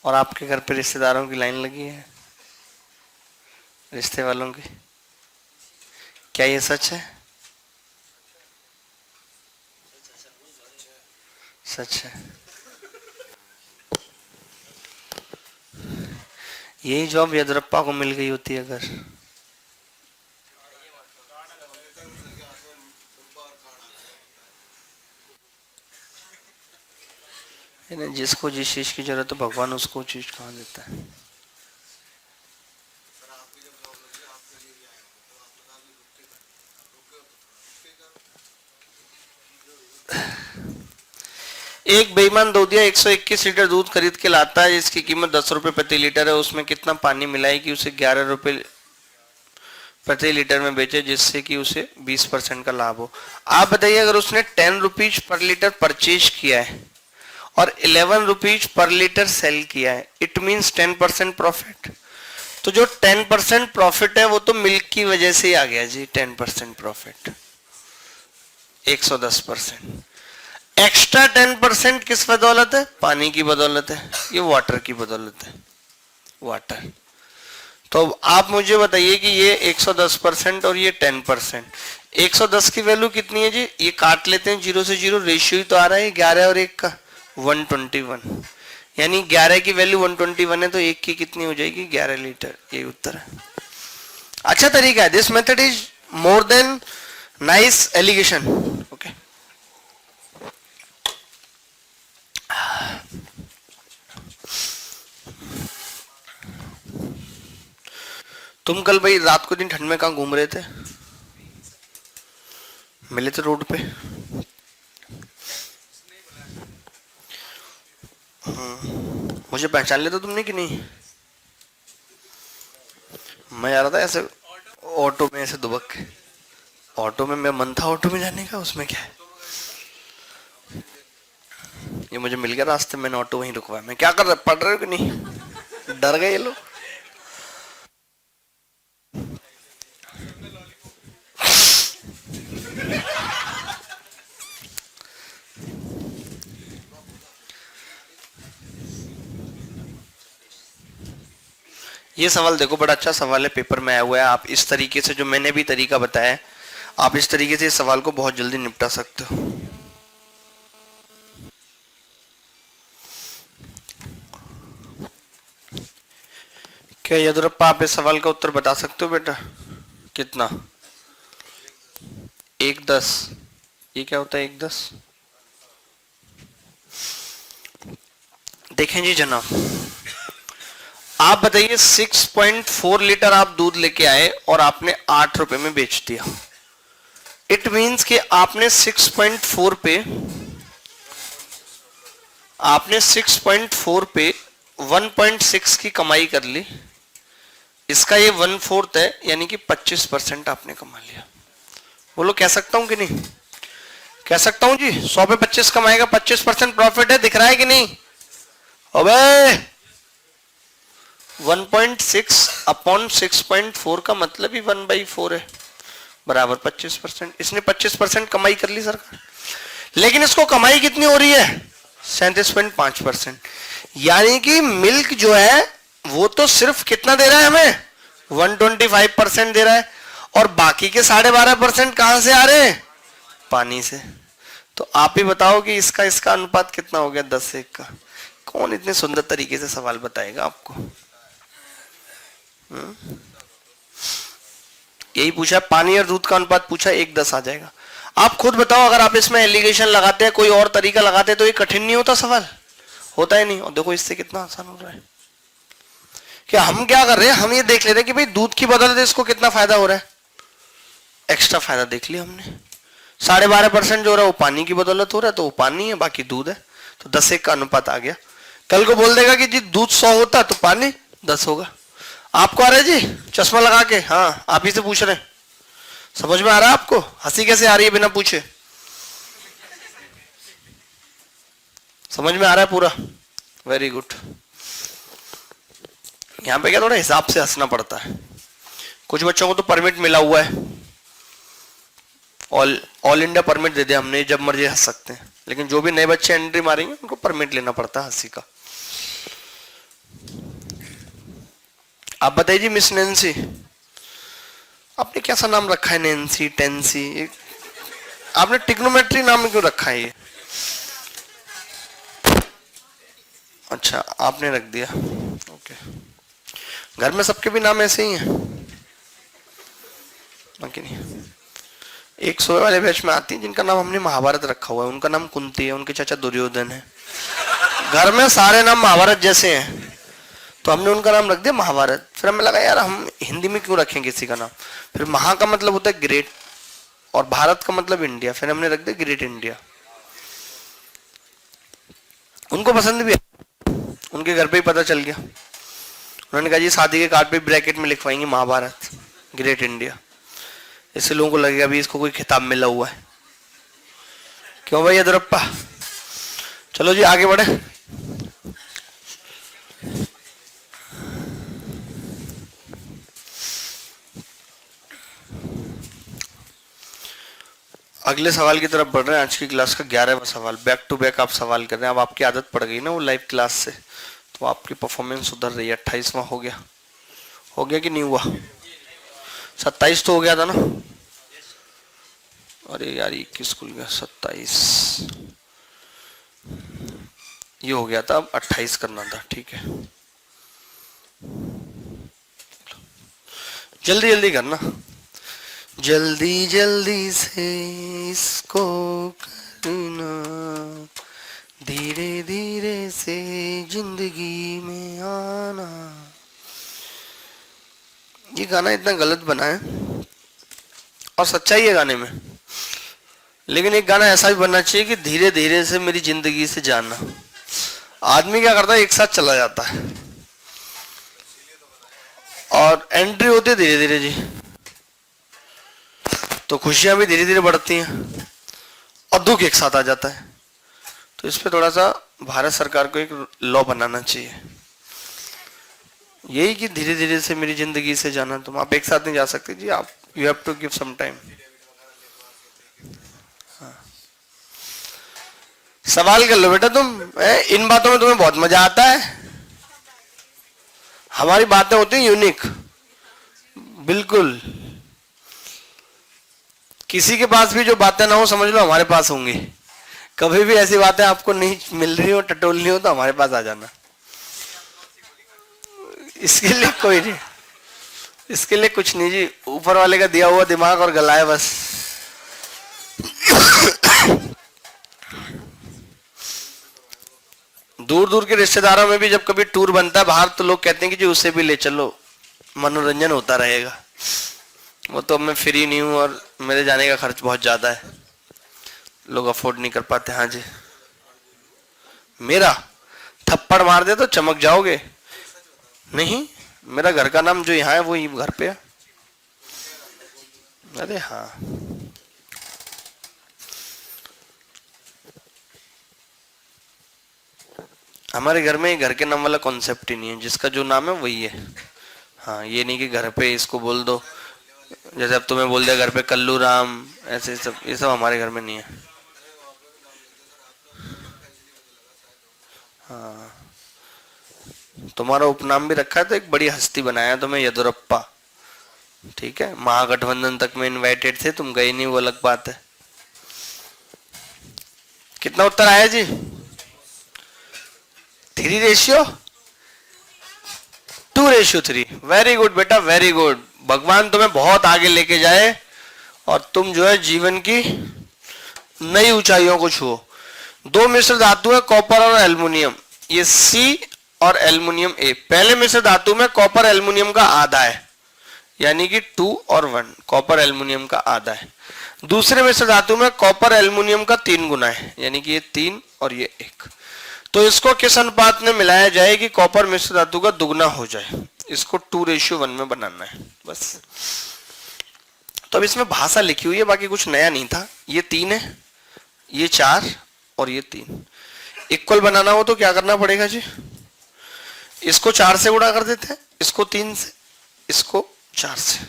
और आपके घर पे रिश्तेदारों की लाइन लगी है। रिश्ते वालों की? क्या ये सच है? सच है। यही जॉब येदियुरप्पा को मिल गई होती अगर, जिसको जिस चीज की जरूरत है भगवान उसको चीज कहाँ देता है। एक बेईमान दौदिया 121 लीटर दूध खरीद के लाता है जिसकी कीमत 10 रुपए प्रति लीटर है। उसमें कितना पानी मिलाए कि उसे 11 रुपए प्रति लीटर में बेचे जिससे कि उसे 20% का लाभ हो। आप बताइए, अगर उसने 10 रुपीज पर लीटर परचेज किया है और 11 रुपीज पर लीटर सेल किया है, इट मीन्स 10% प्रॉफिट। तो जो 10% प्रॉफिट है वो तो मिल्क की वजह से ही आ गया जी। 10% प्रॉफिट 110%। एक्स्ट्रा 10% किस बदौलत है? पानी की बदौलत है, ये वाटर की बदौलत है, वाटर। तो आप मुझे बताइए कि ये 110% और ये 10%, 110 की वैल्यू कितनी है जी? ये काट लेते हैं 0 से 0, रेशियो ही तो आ रहा है 11 और 1 का, 121। यानी 11 की वैल्यू 121 है तो 1 की कितनी हो जाएगी? 11 लीटर। ये उत्तर है। अच्छा तरीका है। This method is more than nice alligation. ओके, तुम कल भाई रात को दिन ठंड में कहाँ घूम रहे थे? मिले थे रोड पे? मुझे पहचान लेते तुमने कि नहीं? मैं जा रहा था ऐसे ऑटो में, ऐसे दुबक के ऑटो में। मैं मन था ऑटो में जाने का, उसमें क्या है, ये मुझे मिल गया रास्ते, मैंने ऑटो वहीं रुकवाया। मैं क्या कर रहा, पढ़ रहे हो कि नहीं? डर गए ये लोग। ये सवाल देखो, बड़ा अच्छा सवाल है, पेपर में आया हुआ है। आप इस तरीके से, जो मैंने भी तरीका बताया, आप इस तरीके से इस सवाल को बहुत जल्दी निपटा सकते हो। क्या येदियुरप्पा आप इस सवाल का उत्तर बता सकते हो बेटा? कितना? 1/10। ये क्या होता है 1/10? देखें जी जनाब, आप बताइए 6.4 लीटर आप दूध लेके आए और आपने 8 रुपए में बेच दिया। इट मीन्स कि आपने 6.4 पे 1.6 की कमाई कर ली। इसका ये 1/4 है, यानी कि 25% आपने कमा लिया। बोलो कह सकता हूं कि नहीं? कह सकता हूं जी। 100 पे 25 कमाएगा, 25% प्रॉफिट है, दिख रहा है कि नहीं? अबे 1.6 अपॉन 6.4 का मतलब ही 1/4 है, बराबर 25%। इसने 25% कमाई कर ली सरकार, लेकिन इसको कमाई कितनी हो रही है? 37.5%। यानी कि मिल्क जो है वो तो सिर्फ कितना दे रहा है हमें? 125% दे रहा है, और बाकी के 12.5% कहां से आ रहे हैं? पानी से। तो आप ही बताओ कि इसका अनुपात कितना हो गया? 10:1 का। कौन इतने सुंदर तरीके से सवाल बताएगा आपको? यही पूछा, पानी और दूध का अनुपात पूछा, 1:10 आ जाएगा। आप खुद बताओ, अगर आप इसमें एलिगेशन लगाते हैं, कोई और तरीका लगाते हैं, तो ये कठिन नहीं होता सवाल? होता ही नहीं। और देखो इससे कितना आसान हो रहा है। क्या हम क्या कर रहे हैं, हम ये देख ले रहे हैं कि भाई दूध की बदौलत इसको कितना फायदा हो रहा है। एक्स्ट्रा फायदा देख लिया हमने। 12.5% जो हो रहा है वो पानी की बदौलत हो रहा है, तो वो पानी है, बाकी दूध है। तो 10:1 का अनुपात आ गया। कल को बोल देगा कि जी दूध 100 होता तो पानी 10 होगा। आपको आ रहा है जी चश्मा लगा के? हाँ, आप ही से पूछ रहे हैं। समझ में आ रहा है आपको? हंसी कैसे आ रही है बिना पूछे? समझ में आ रहा है पूरा? Very good. यहाँ पे क्या थोड़ा हिसाब से हंसना पड़ता है। कुछ बच्चों को तो परमिट मिला हुआ है, ऑल इंडिया परमिट दे दिया हमने, जब मर्जी हंस सकते हैं। लेकिन जो भी नए बच्चे एंट्री मारेंगे उनको परमिट लेना पड़ता है हंसी का। आप बताइए जी मिस नैन्सी, आपने कैसा नाम रखा है, नैन्सी, टेंसी, आपने टिग्नोमेट्री नाम क्यों रखा है ये? अच्छा, आपने रख दिया, ओके। घर में सबके भी नाम ऐसे ही हैं बाकी नहीं। एक 100 वाले बैच में आती है जिनका नाम हमने महाभारत रखा हुआ है, उनका नाम कुंती है, उनके चाचा दुर्योधन है। घर में सारे नाम महाभारत जैसे हैं तो हमने उनका नाम रख दिया महाभारत। फिर हमें लगा यार हम हिंदी में क्यों रखें किसी का नाम, फिर महा का मतलब होता है ग्रेट और भारत का मतलब इंडिया, फिर हमने रख दिया ग्रेट इंडिया। उनको पसंद भी है, उनके घर पे ही पता चल गया। उन्होंने कहा जी शादी के कार्ड पे ब्रैकेट में लिखवाएंगे महाभारत ग्रेट इंडिया, इससे लोगों को लगेगा भी इसको कोई खिताब मिला हुआ है। क्यों भाई येदुरप्पा? चलो जी आगे बढ़े। अगले सवाल की तरफ बढ़ रहे हैं। आज की क्लास का 11वां सवाल, बैक टू बैक आप सवाल कर रहे हैं। अब आपकी आदत पड़ गई ना वो लाइव क्लास से, तो आपकी परफॉर्मेंस सुधर रही है। 28वां हो गया कि नहीं हुआ? 27 तो हो गया था ना? अरे यार 21 खुल गया, 27 ये हो गया था, अब 28 करना था। ठीक है, जल्दी जल्दी करना, जल्दी जल्दी से इसको करना, धीरे धीरे से जिंदगी में आना। ये गाना इतना गलत बना है और सच्चाई है गाने में, लेकिन एक गाना ऐसा भी बनना चाहिए कि धीरे धीरे से मेरी जिंदगी से जाना। आदमी क्या करता है, एक साथ चला जाता है और एंट्री होती है धीरे धीरे जी, तो खुशियां भी धीरे धीरे बढ़ती हैं और दुख एक साथ आ जाता है। तो इस पे थोड़ा सा भारत सरकार को एक लॉ बनाना चाहिए, यही कि धीरे धीरे से मेरी जिंदगी से जाना। तुम आप एक साथ नहीं जा सकते जी, आप you have to give some time. सवाल कर लो बेटा तुम, इन बातों में तुम्हें बहुत मजा आता है। हमारी बातें होती हैं यूनिक, बिल्कुल। किसी के पास भी जो बातें ना हो समझ लो हमारे पास होंगी। कभी भी ऐसी बातें आपको नहीं मिल रही हो, टटोलनी हो, तो हमारे पास आ जाना। इसके लिए कोई नहीं, इसके लिए कुछ नहीं जी, ऊपर वाले का दिया हुआ दिमाग और गला है बस। दूर दूर के रिश्तेदारों में भी जब कभी टूर बनता है बाहर, तो लोग कहते हैं कि जी उसे भी ले चलो, मनोरंजन होता रहेगा। वो तो मैं फ्री नहीं हूं और मेरे जाने का खर्च बहुत ज्यादा है, लोग अफोर्ड नहीं कर पाते। हाँ जी, मेरा थप्पड़ मार दे तो चमक जाओगे? नहीं, मेरा घर का नाम जो यहाँ है वो ही घर पे है। अरे हाँ, हमारे घर में घर के नाम वाला कॉन्सेप्ट ही नहीं है, जिसका जो नाम है वही है। हाँ, ये नहीं कि घर पे इसको बोल दो, जैसे अब तुम्हें बोल दिया घर पे कल्लू राम, ऐसे सब, ये सब हमारे घर में नहीं है। हाँ, तुम्हारा उपनाम भी रखा है तो एक बड़ी हस्ती बनाया तुम्हें, येदुरप्पा। ठीक है, महागठबंधन तक में इनवाइटेड थे, तुम गए नहीं, वो अलग बात है। कितना उत्तर आया जी? 3:2:3। वेरी गुड बेटा, वेरी गुड। भगवान तुम्हें बहुत आगे लेके जाए और तुम जो है जीवन की नई ऊंचाइयों को छुओ। दो मिश्र धातु है, कॉपर और एल्युमिनियम, ये सी और एल्युमिनियम ए। पहले मिश्र धातु में कॉपर एल्युमिनियम का आधा है, यानी कि 2 और 1, कॉपर एल्युमिनियम का आधा है। दूसरे मिश्र धातु में कॉपर एल्युमिनियम का 3 गुना है, यानी कि ये 3 और ये 1। तो इसको किस अनुपात में मिलाया जाए कि कॉपर मिश्र धातु का दुगना हो जाए? इसको 2:1 में बनाना है बस। तो अब इसमें भाषा लिखी हुई है, बाकी कुछ नया नहीं था। ये 3 है, ये 4 और ये 3। इक्वल बनाना हो तो क्या करना पड़ेगा जी? इसको 4 से गुणा कर देते हैं, इसको 3 से, इसको 4 से।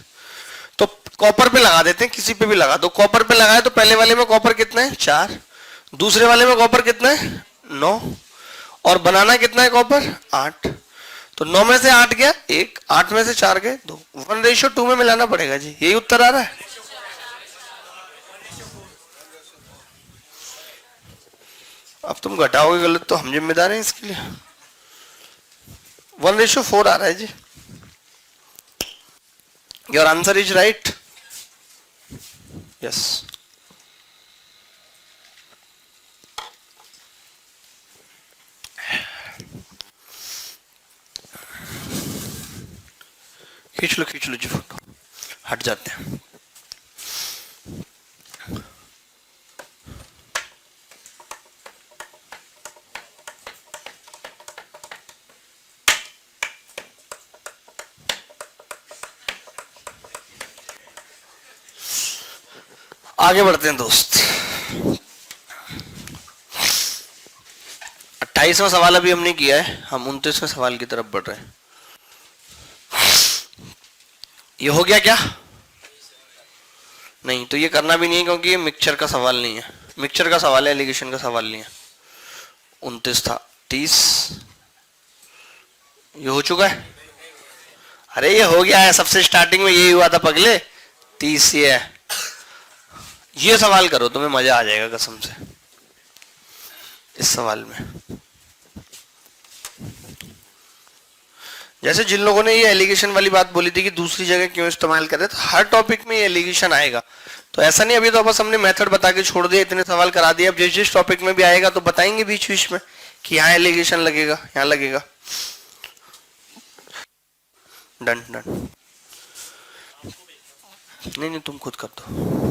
तो कॉपर पे लगा देते हैं, किसी पे भी लगा दो। कॉपर पे लगाए तो पहले वाले में कॉपर कितना है? 4। दूसरे वाले में कॉपर कितना है? 9। और बनाना कितना है कॉपर? 8। तो तो 9 में से 8 गया 1, 8 में से 4 गए 2, 1:2 में मिलाना पड़ेगा जी। यही उत्तर आ रहा है। अब तुम घटाओगे गलत तो हम जिम्मेदार हैं इसके लिए। 1:4 आ रहा है जी। Your answer is right. Yes. खींच लो जी फोटो, हट जाते हैं। आगे बढ़ते हैं दोस्त। 28वां सवाल अभी हमने किया है, हम 29वें सवाल की तरफ बढ़ रहे हैं। ये हो गया क्या? नहीं, तो ये करना भी नहीं है क्योंकि ये मिक्सचर का सवाल नहीं है। मिक्सचर का सवाल है, एलिगेशन का सवाल नहीं है। 29 था, 30 ये हो चुका है। अरे ये हो गया है, सबसे स्टार्टिंग में यही हुआ था पगले। 30 ये है। ये सवाल करो, तुम्हें मजा आ जाएगा कसम से इस सवाल में। जैसे जिन लोगों ने ये एलिगेशन वाली बात बोली थी कि दूसरी जगह क्यों इस्तेमाल कर रहे, तो हर टॉपिक में ये एलिगेशन आएगा। तो ऐसा नहीं अभी तो बस हमने मेथड बता के छोड़ दिया, इतने सवाल करा दिए। अब जिस जिस टॉपिक में भी आएगा तो बताएंगे बीच बीच में कि यहाँ एलिगेशन लगेगा, यहाँ लगेगा। Done done. नहीं तुम खुद कर दो।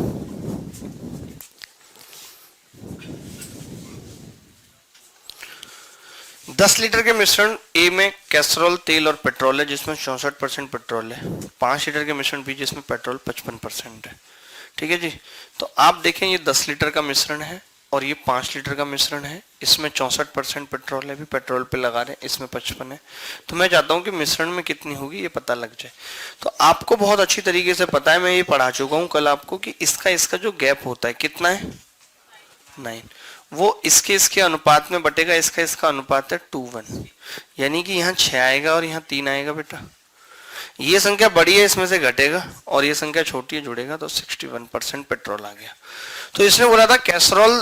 दस लीटर के मिश्रण ए में कैसरोल, तेल और पेट्रोल है जिसमें 64% पेट्रोल है। 5 लीटर के मिश्रण बी जिसमें पेट्रोल 55% है। ठीक है जी। तो आप देखें ये 10 लीटर का मिश्रण है और ये 5 लीटर का मिश्रण है। इसमें 64% पेट्रोल है, भी पेट्रोल पे लगा रहे हैं, इसमें 55 है। तो मैं चाहता हूं कि मिश्रण में कितनी होगी ये पता लग जाए। तो आपको बहुत अच्छी तरीके से पता है, मैं ये पढ़ा चुका हूं कल आपको, कि इसका जो गैप होता है कितना है 9, वो इसके अनुपात में बटेगा। इसका अनुपात है 2:1, यानी कि यहाँ 6 आएगा और यहाँ 3 आएगा बेटा। ये संख्या बड़ी है इसमें से घटेगा और ये संख्या छोटी है जुड़ेगा, तो 61% पेट्रोल आ गया। तो इसने बोला था कैसरोल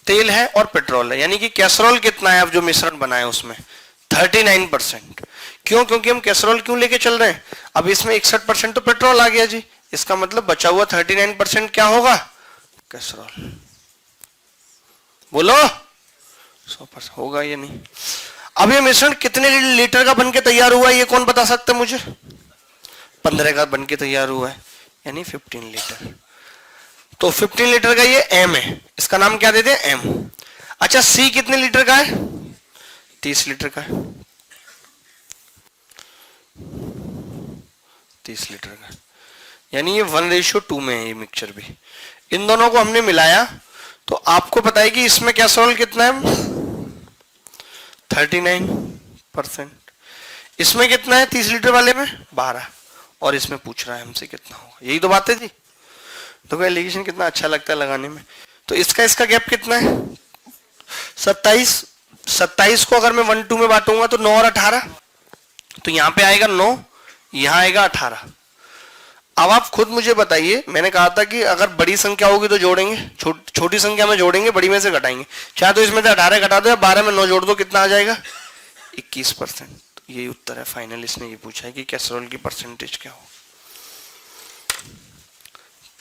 तेल है और पेट्रोल है, यानी कि कैसरोल कितना है अब जो मिश्रण बना है उसमें 39%। क्यों? क्योंकि हम कैसरोल क्यों लेके चल रहे हैं, अब इसमें 61% तो पेट्रोल आ गया जी। इसका मतलब बचा हुआ 39% क्या होगा? कैसरोल। बोलो 100% होगा या नहीं? अब ये मिश्रण कितने लीटर का बनके तैयार हुआ है ये कौन बता सकता है मुझे? 15 का बनके तैयार हुआ है, यानी 15 लीटर। तो 15 लीटर का ये एम है, इसका नाम क्या देते हैं? एम। अच्छा सी कितने लीटर का है? 30 लीटर का है। 30 लीटर का, यानी ये 1:2 में है ये मिक्सचर भी। इन दोनों को हमने मिलाया तो आपको पता है कि इसमें कैसरोल कितना है 39%। इसमें कितना है 30 लीटर वाले में 12, और इसमें पूछ रहा है हमसे कितना होगा। यही तो बात है जी। तो एलिगेशन कितना अच्छा लगता है लगाने में। तो इसका गैप कितना है 27। 27 को अगर मैं 1:2 में बांटूंगा तो 9 और 18, तो यहां पे आएगा 9, यहां आएगा 18। अब आप खुद मुझे बताइए, मैंने कहा था कि अगर बड़ी संख्या होगी तो जोड़ेंगे, छोटी संख्या में जोड़ेंगे, बड़ी में से घटाएंगे। चाहे तो इसमें से 18 घटा दो या 12 में 9 जोड़ दो, कितना आ जाएगा 21%। तो यही उत्तर है फाइनल। इसने ये पूछा है कि कैसरोल की परसेंटेज क्या हो।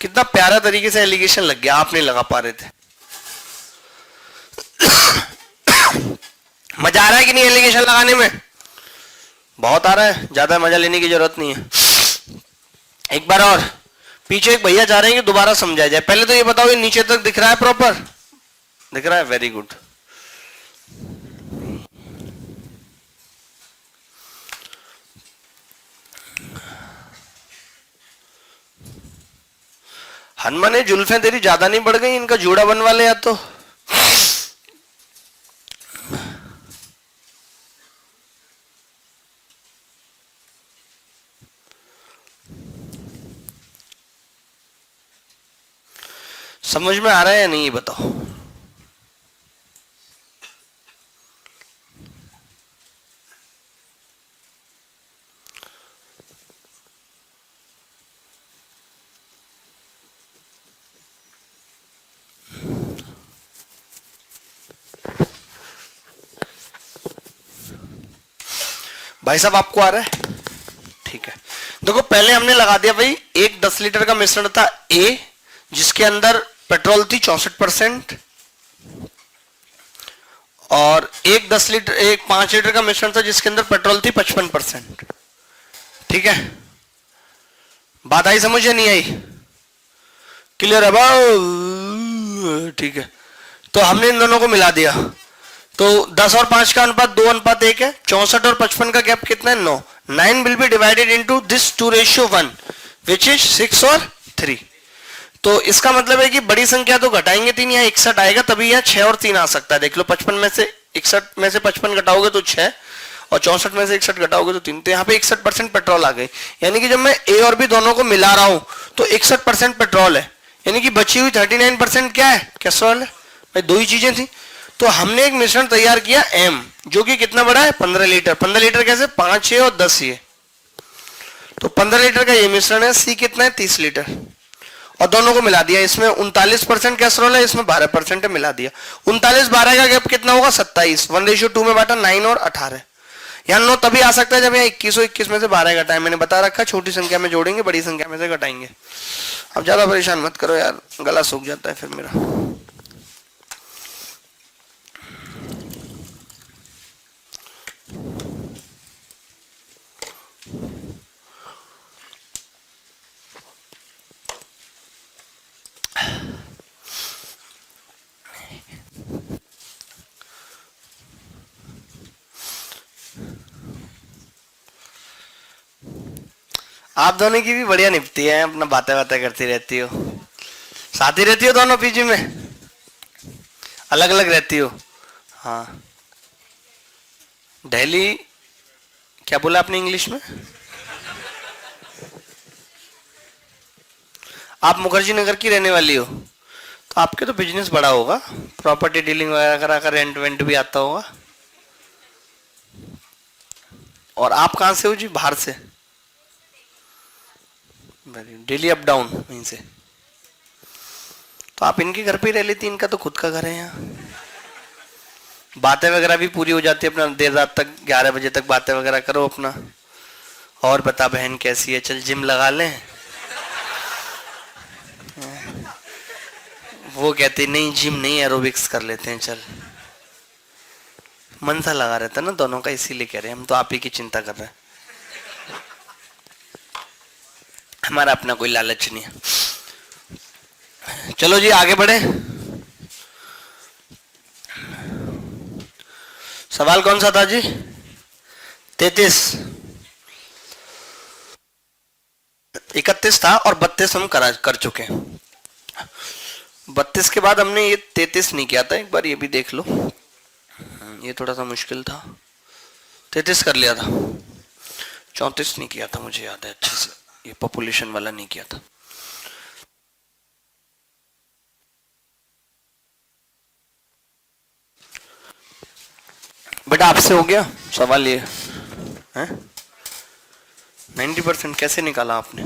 कितना प्यारा तरीके से एलिगेशन लग गया, आप नहीं लगा पा रहे थे। मजा आ रहा है कि नहीं एलिगेशन लगाने में? बहुत आ रहा है, ज्यादा मजा लेने की जरूरत नहीं है। एक बार और, पीछे एक भैया जा रहे हैं कि दोबारा समझाया जाए। पहले तो ये बताओ ये नीचे तक दिख रहा है? प्रॉपर दिख रहा है, वेरी गुड। हनुमान जुल्फें तेरी ज्यादा नहीं बढ़ गई? इनका जोड़ा बनवा ले या तो। समझ में आ रहा है या नहीं ये बताओ? भाई साहब आपको आ रहा है? ठीक है, देखो पहले हमने लगा दिया भाई, एक 10 लीटर का मिश्रण था A, जिसके अंदर पेट्रोल थी 64%, और एक 5 लीटर का मिश्रण था जिसके अंदर पेट्रोल थी 55%। ठीक है, बात आई समझ या नहीं आई? क्लियर है भाई? ठीक है, तो हमने इन दोनों को मिला दिया, तो 10 और 5 का अनुपात 2:1 है। 64 और 55 का गैप कितना है? 9। 9 will be divided into this 2:1 which is 6 और 3। तो इसका मतलब है कि बड़ी संख्या तो घटाएंगे 3, यहाँ 61 आएगा, तभी यहाँ 6 और 3 आ सकता है। देख लो, 55 में से 61 में से 55 घटाओगे तो 6, और 64 में से 61 घटाओगे तो 3, तो यहाँ पे 61% पेट्रोल आ गई। यानी कि जब मैं ए और बी दोनों को मिला रहा हूं तो 61% पेट्रोल है, यानी कि बची हुई 39% क्या है? कैस्ट्रॉल है। भाई दो ही चीजें थी। तो हमने एक मिश्रण तैयार किया एम, जो कि कितना बड़ा है? 15 लीटर। 15 लीटर कैसे? 5 है और 10 है, तो 15 लीटर का ये मिश्रण है। सी कितना है? 30 लीटर, और दोनों को मिला दिया। इसमें 39% कैस्ट्रॉल है, इसमें 12% है, मिला दिया। 39-12 का गैप कितना होगा? 27। 1:2 में बांटा, 9 और 18। यहाँ 9 तभी आ सकता है जब यहाँ 21 में से 12 घटाए। मैंने बता रखा, छोटी संख्या में जोड़ेंगे, बड़ी संख्या में से घटाएंगे। अब ज्यादा परेशान मत करो यार, गला सूख जाता है फिर मेरा। आप दोनों की भी बढ़िया निपटी है, अपना बातें बातें करती रहती हो। साथ ही रहती हो दोनों पीजी में? अलग अलग रहती हो? हाँ। दिल्ली क्या बोला आपने इंग्लिश में? आप मुखर्जी नगर की रहने वाली हो, तो आपके तो बिजनेस बड़ा होगा, प्रॉपर्टी डीलिंग वगैरह करा कर, रेंट वेंट भी आता होगा। और आप कहां से हो जी? बाहर से? डेली अप डाउन वहीं से? तो आप इनके घर पे ही रह लेती, इनका तो खुद का घर है यहाँ। बातें वगैरह भी पूरी हो जाती है, अपना देर रात तक 11 बजे तक बातें वगैरह करो अपना। और बता बहन कैसी है? चल जिम लगा लें। वो कहती नहीं जिम नहीं, एरोबिक्स कर लेते हैं, चल। मन सा लगा रहता ना दोनों का, इसीलिए कह रहे हैं हम तो आप ही की चिंता कर रहे हैं। हमारा अपना कोई लालच नहीं है। चलो जी आगे बढ़े। सवाल कौन सा था जी? 33, 31 था और 32 हम कर चुके हैं। 32 के बाद हमने ये 33 नहीं किया था, एक बार ये भी देख लो, ये थोड़ा सा मुश्किल था। 33 कर लिया था, 34 नहीं किया था, मुझे याद है अच्छे से, ये पॉपुलेशन वाला नहीं किया था। बेटा आपसे हो गया सवाल ये है? 90% कैसे निकाला आपने?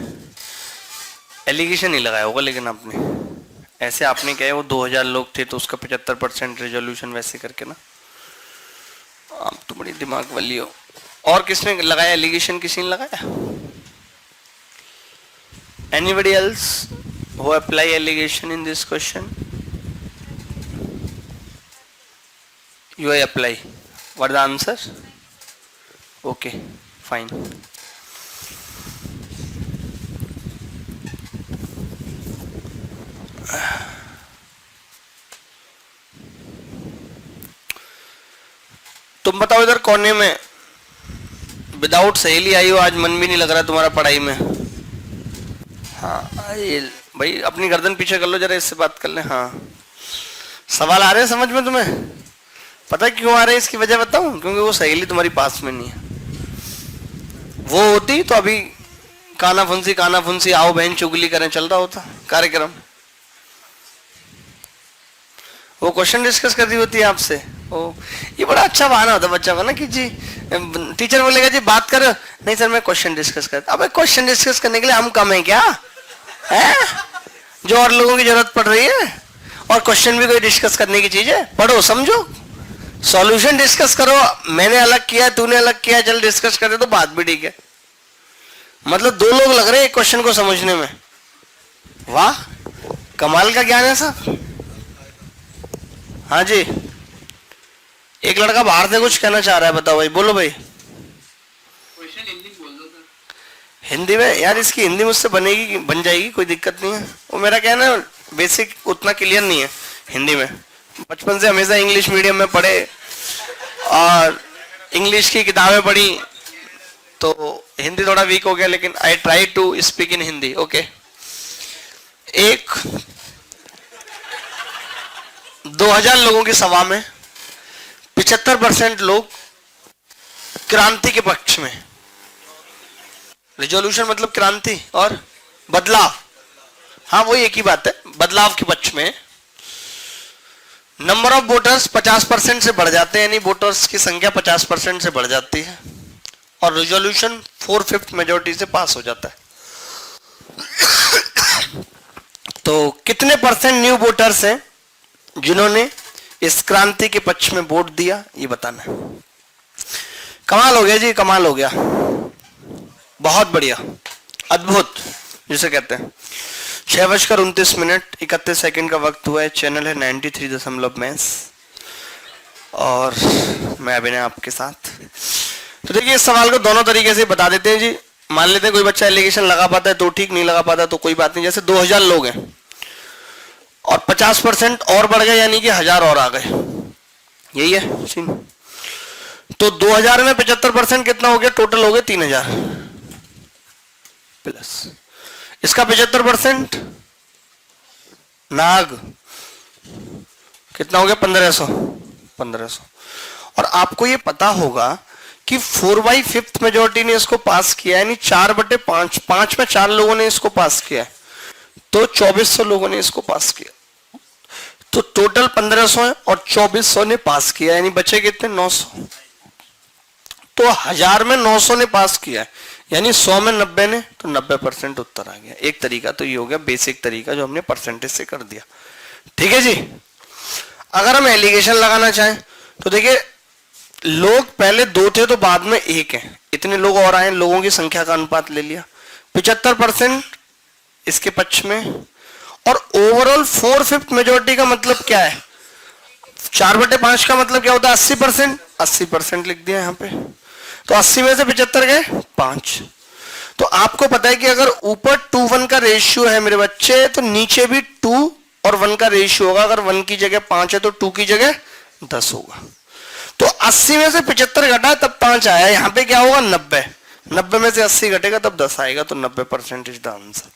एलिगेशन नहीं लगाया होगा लेकिन आपने, ऐसे आपने कहे वो 2000 लोग थे तो उसका 75% रेजोल्यूशन वैसे करके ना। आप तो बड़ी दिमाग वाली हो। और किसने लगाया एलिगेशन? किसी ने लगाया? Anybody else who apply alligation in this question? You apply. What is the answer? Okay, fine. तुम बताओ इधर कोने में, विदाउट सहेली आई हो, आज मन भी नहीं लग रहा तुम्हारा पढ़ाई में। हाँ ये भाई अपनी गर्दन पीछे कर लो जरा, इससे बात कर ले। हाँ सवाल आ रहे हैं समझ में तुम्हें? पता है क्यों आ रहे हैं? इसकी वजह बताऊं? क्योंकि वो सहेली तुम्हारी पास में नहीं है। वो होती तो अभी काना फुंसी आओ बहन चुगली करें चल रहा होता कार्यक्रम। वो क्वेश्चन डिस्कस कर रही होती है आपसे। ओ ये बड़ा अच्छा बहाना होता है बच्चा का ना कि जी टीचर बोलेगा जी बात कर, नहीं सर मैं क्वेश्चन डिस्कस कर। अब क्वेश्चन डिस्कस करने के लिए हम कम है क्या है? जो और लोगों की जरूरत पड़ रही है, और क्वेश्चन भी कोई डिस्कस करने की चीज है? पढ़ो समझो, सॉल्यूशन डिस्कस करो, मैंने अलग किया तूने अलग किया, चल डिस्कस करते तो बात भी ठीक है। मतलब दो लोग लग रहे हैं एक क्वेश्चन को समझने में। वाह, कमाल का ज्ञान है सर। हाँ जी, एक लड़का बाहर से कुछ कहना चाह रहा है, बताओ भाई, बोलो भाई। क्वेश्चन हिंदी बोल दो सर। हिंदी में यार, इसकी हिंदी मुझसे बनेगी, बन जाएगी, कोई दिक्कत नहीं है। वो मेरा क्या है ना, बेसिक उतना क्लियर नहीं है हिंदी में। बचपन से हमेशा इंग्लिश मीडियम में पढ़े और इंग्लिश की किताबें पढ़ी, तो हिंदी थोड़ा वीक हो गया, लेकिन I try to speak in Hindi. Okay, एक 2000 लोगों की सभा में 75% लोग क्रांति के पक्ष में। रिजोल्यूशन मतलब क्रांति और बदलाव, हाँ वो एक ही बात है, बदलाव के पक्ष में। नंबर ऑफ वोटर्स 50% से बढ़ जाते हैं, यानी वोटर्स की संख्या 50% से बढ़ जाती है, और रिजोल्यूशन 4/5 मेजोरिटी से पास हो जाता है। तो कितने परसेंट न्यू वोटर्स हैं जिन्होंने इस क्रांति के पक्ष में वोट दिया, ये बताना है। कमाल हो गया जी, कमाल हो गया, बहुत बढ़िया, अद्भुत जिसे कहते हैं। 6:29:31 का वक्त हुआ है। चैनल है 93.मैस और मैं अभिनय आपके साथ। तो देखिए, इस सवाल को दोनों तरीके से बता देते हैं जी। मान लेते हैं कोई बच्चा एलिगेशन लगा पाता है तो ठीक, नहीं लगा पाता तो कोई बात नहीं। जैसे 2000 लोग हैं और 50% और बढ़ गए, यानी कि 1000 और आ गए, यही है सीन। तो 2000 में 75% कितना हो गया, टोटल हो गए 3000 प्लस इसका 75% नाग कितना हो गया, 1500। और आपको ये पता होगा कि 4/5 मेजोरिटी ने इसको पास किया, यानी 4/5, 5 में 4 लोगों ने इसको पास किया, तो 2400 लोगों ने इसको पास किया। तो टोटल 1500 है और 2400 ने पास किया, यानी बचे कितने, 900। तो 1000 में 900 ने पास किया, यानी 100 में 90 ने, तो 90% उत्तर आ गया। एक तरीका तो ये हो गया, बेसिक तरीका जो हमने परसेंटेज से कर दिया। ठीक है जी। अगर हम एलिगेशन लगाना चाहें तो देखिए, लोग पहले 2 थे तो बाद में 1 है, इतने लोग और आए, लोगों की संख्या का अनुपात ले लिया। 75% इसके पक्ष में, और ओवरऑल 4/5 मेजोरिटी का मतलब क्या है, 4/5 का मतलब क्या होता है, 80%। 80% लिख दिया यहाँ पे, तो 80 में से 75 गए 5। तो आपको पता है कि अगर ऊपर 2:1 का रेशियो है मेरे बच्चे, तो नीचे भी 2 और 1 का रेशियो होगा। अगर 1 की जगह 5 है तो 2 की जगह 10 होगा। तो 80 में से 75 घटा तब 5 आया, यहाँ पे क्या होगा, 90। 90 में से 80 घटेगा तब 10 आएगा, तो 90% इज द आंसर।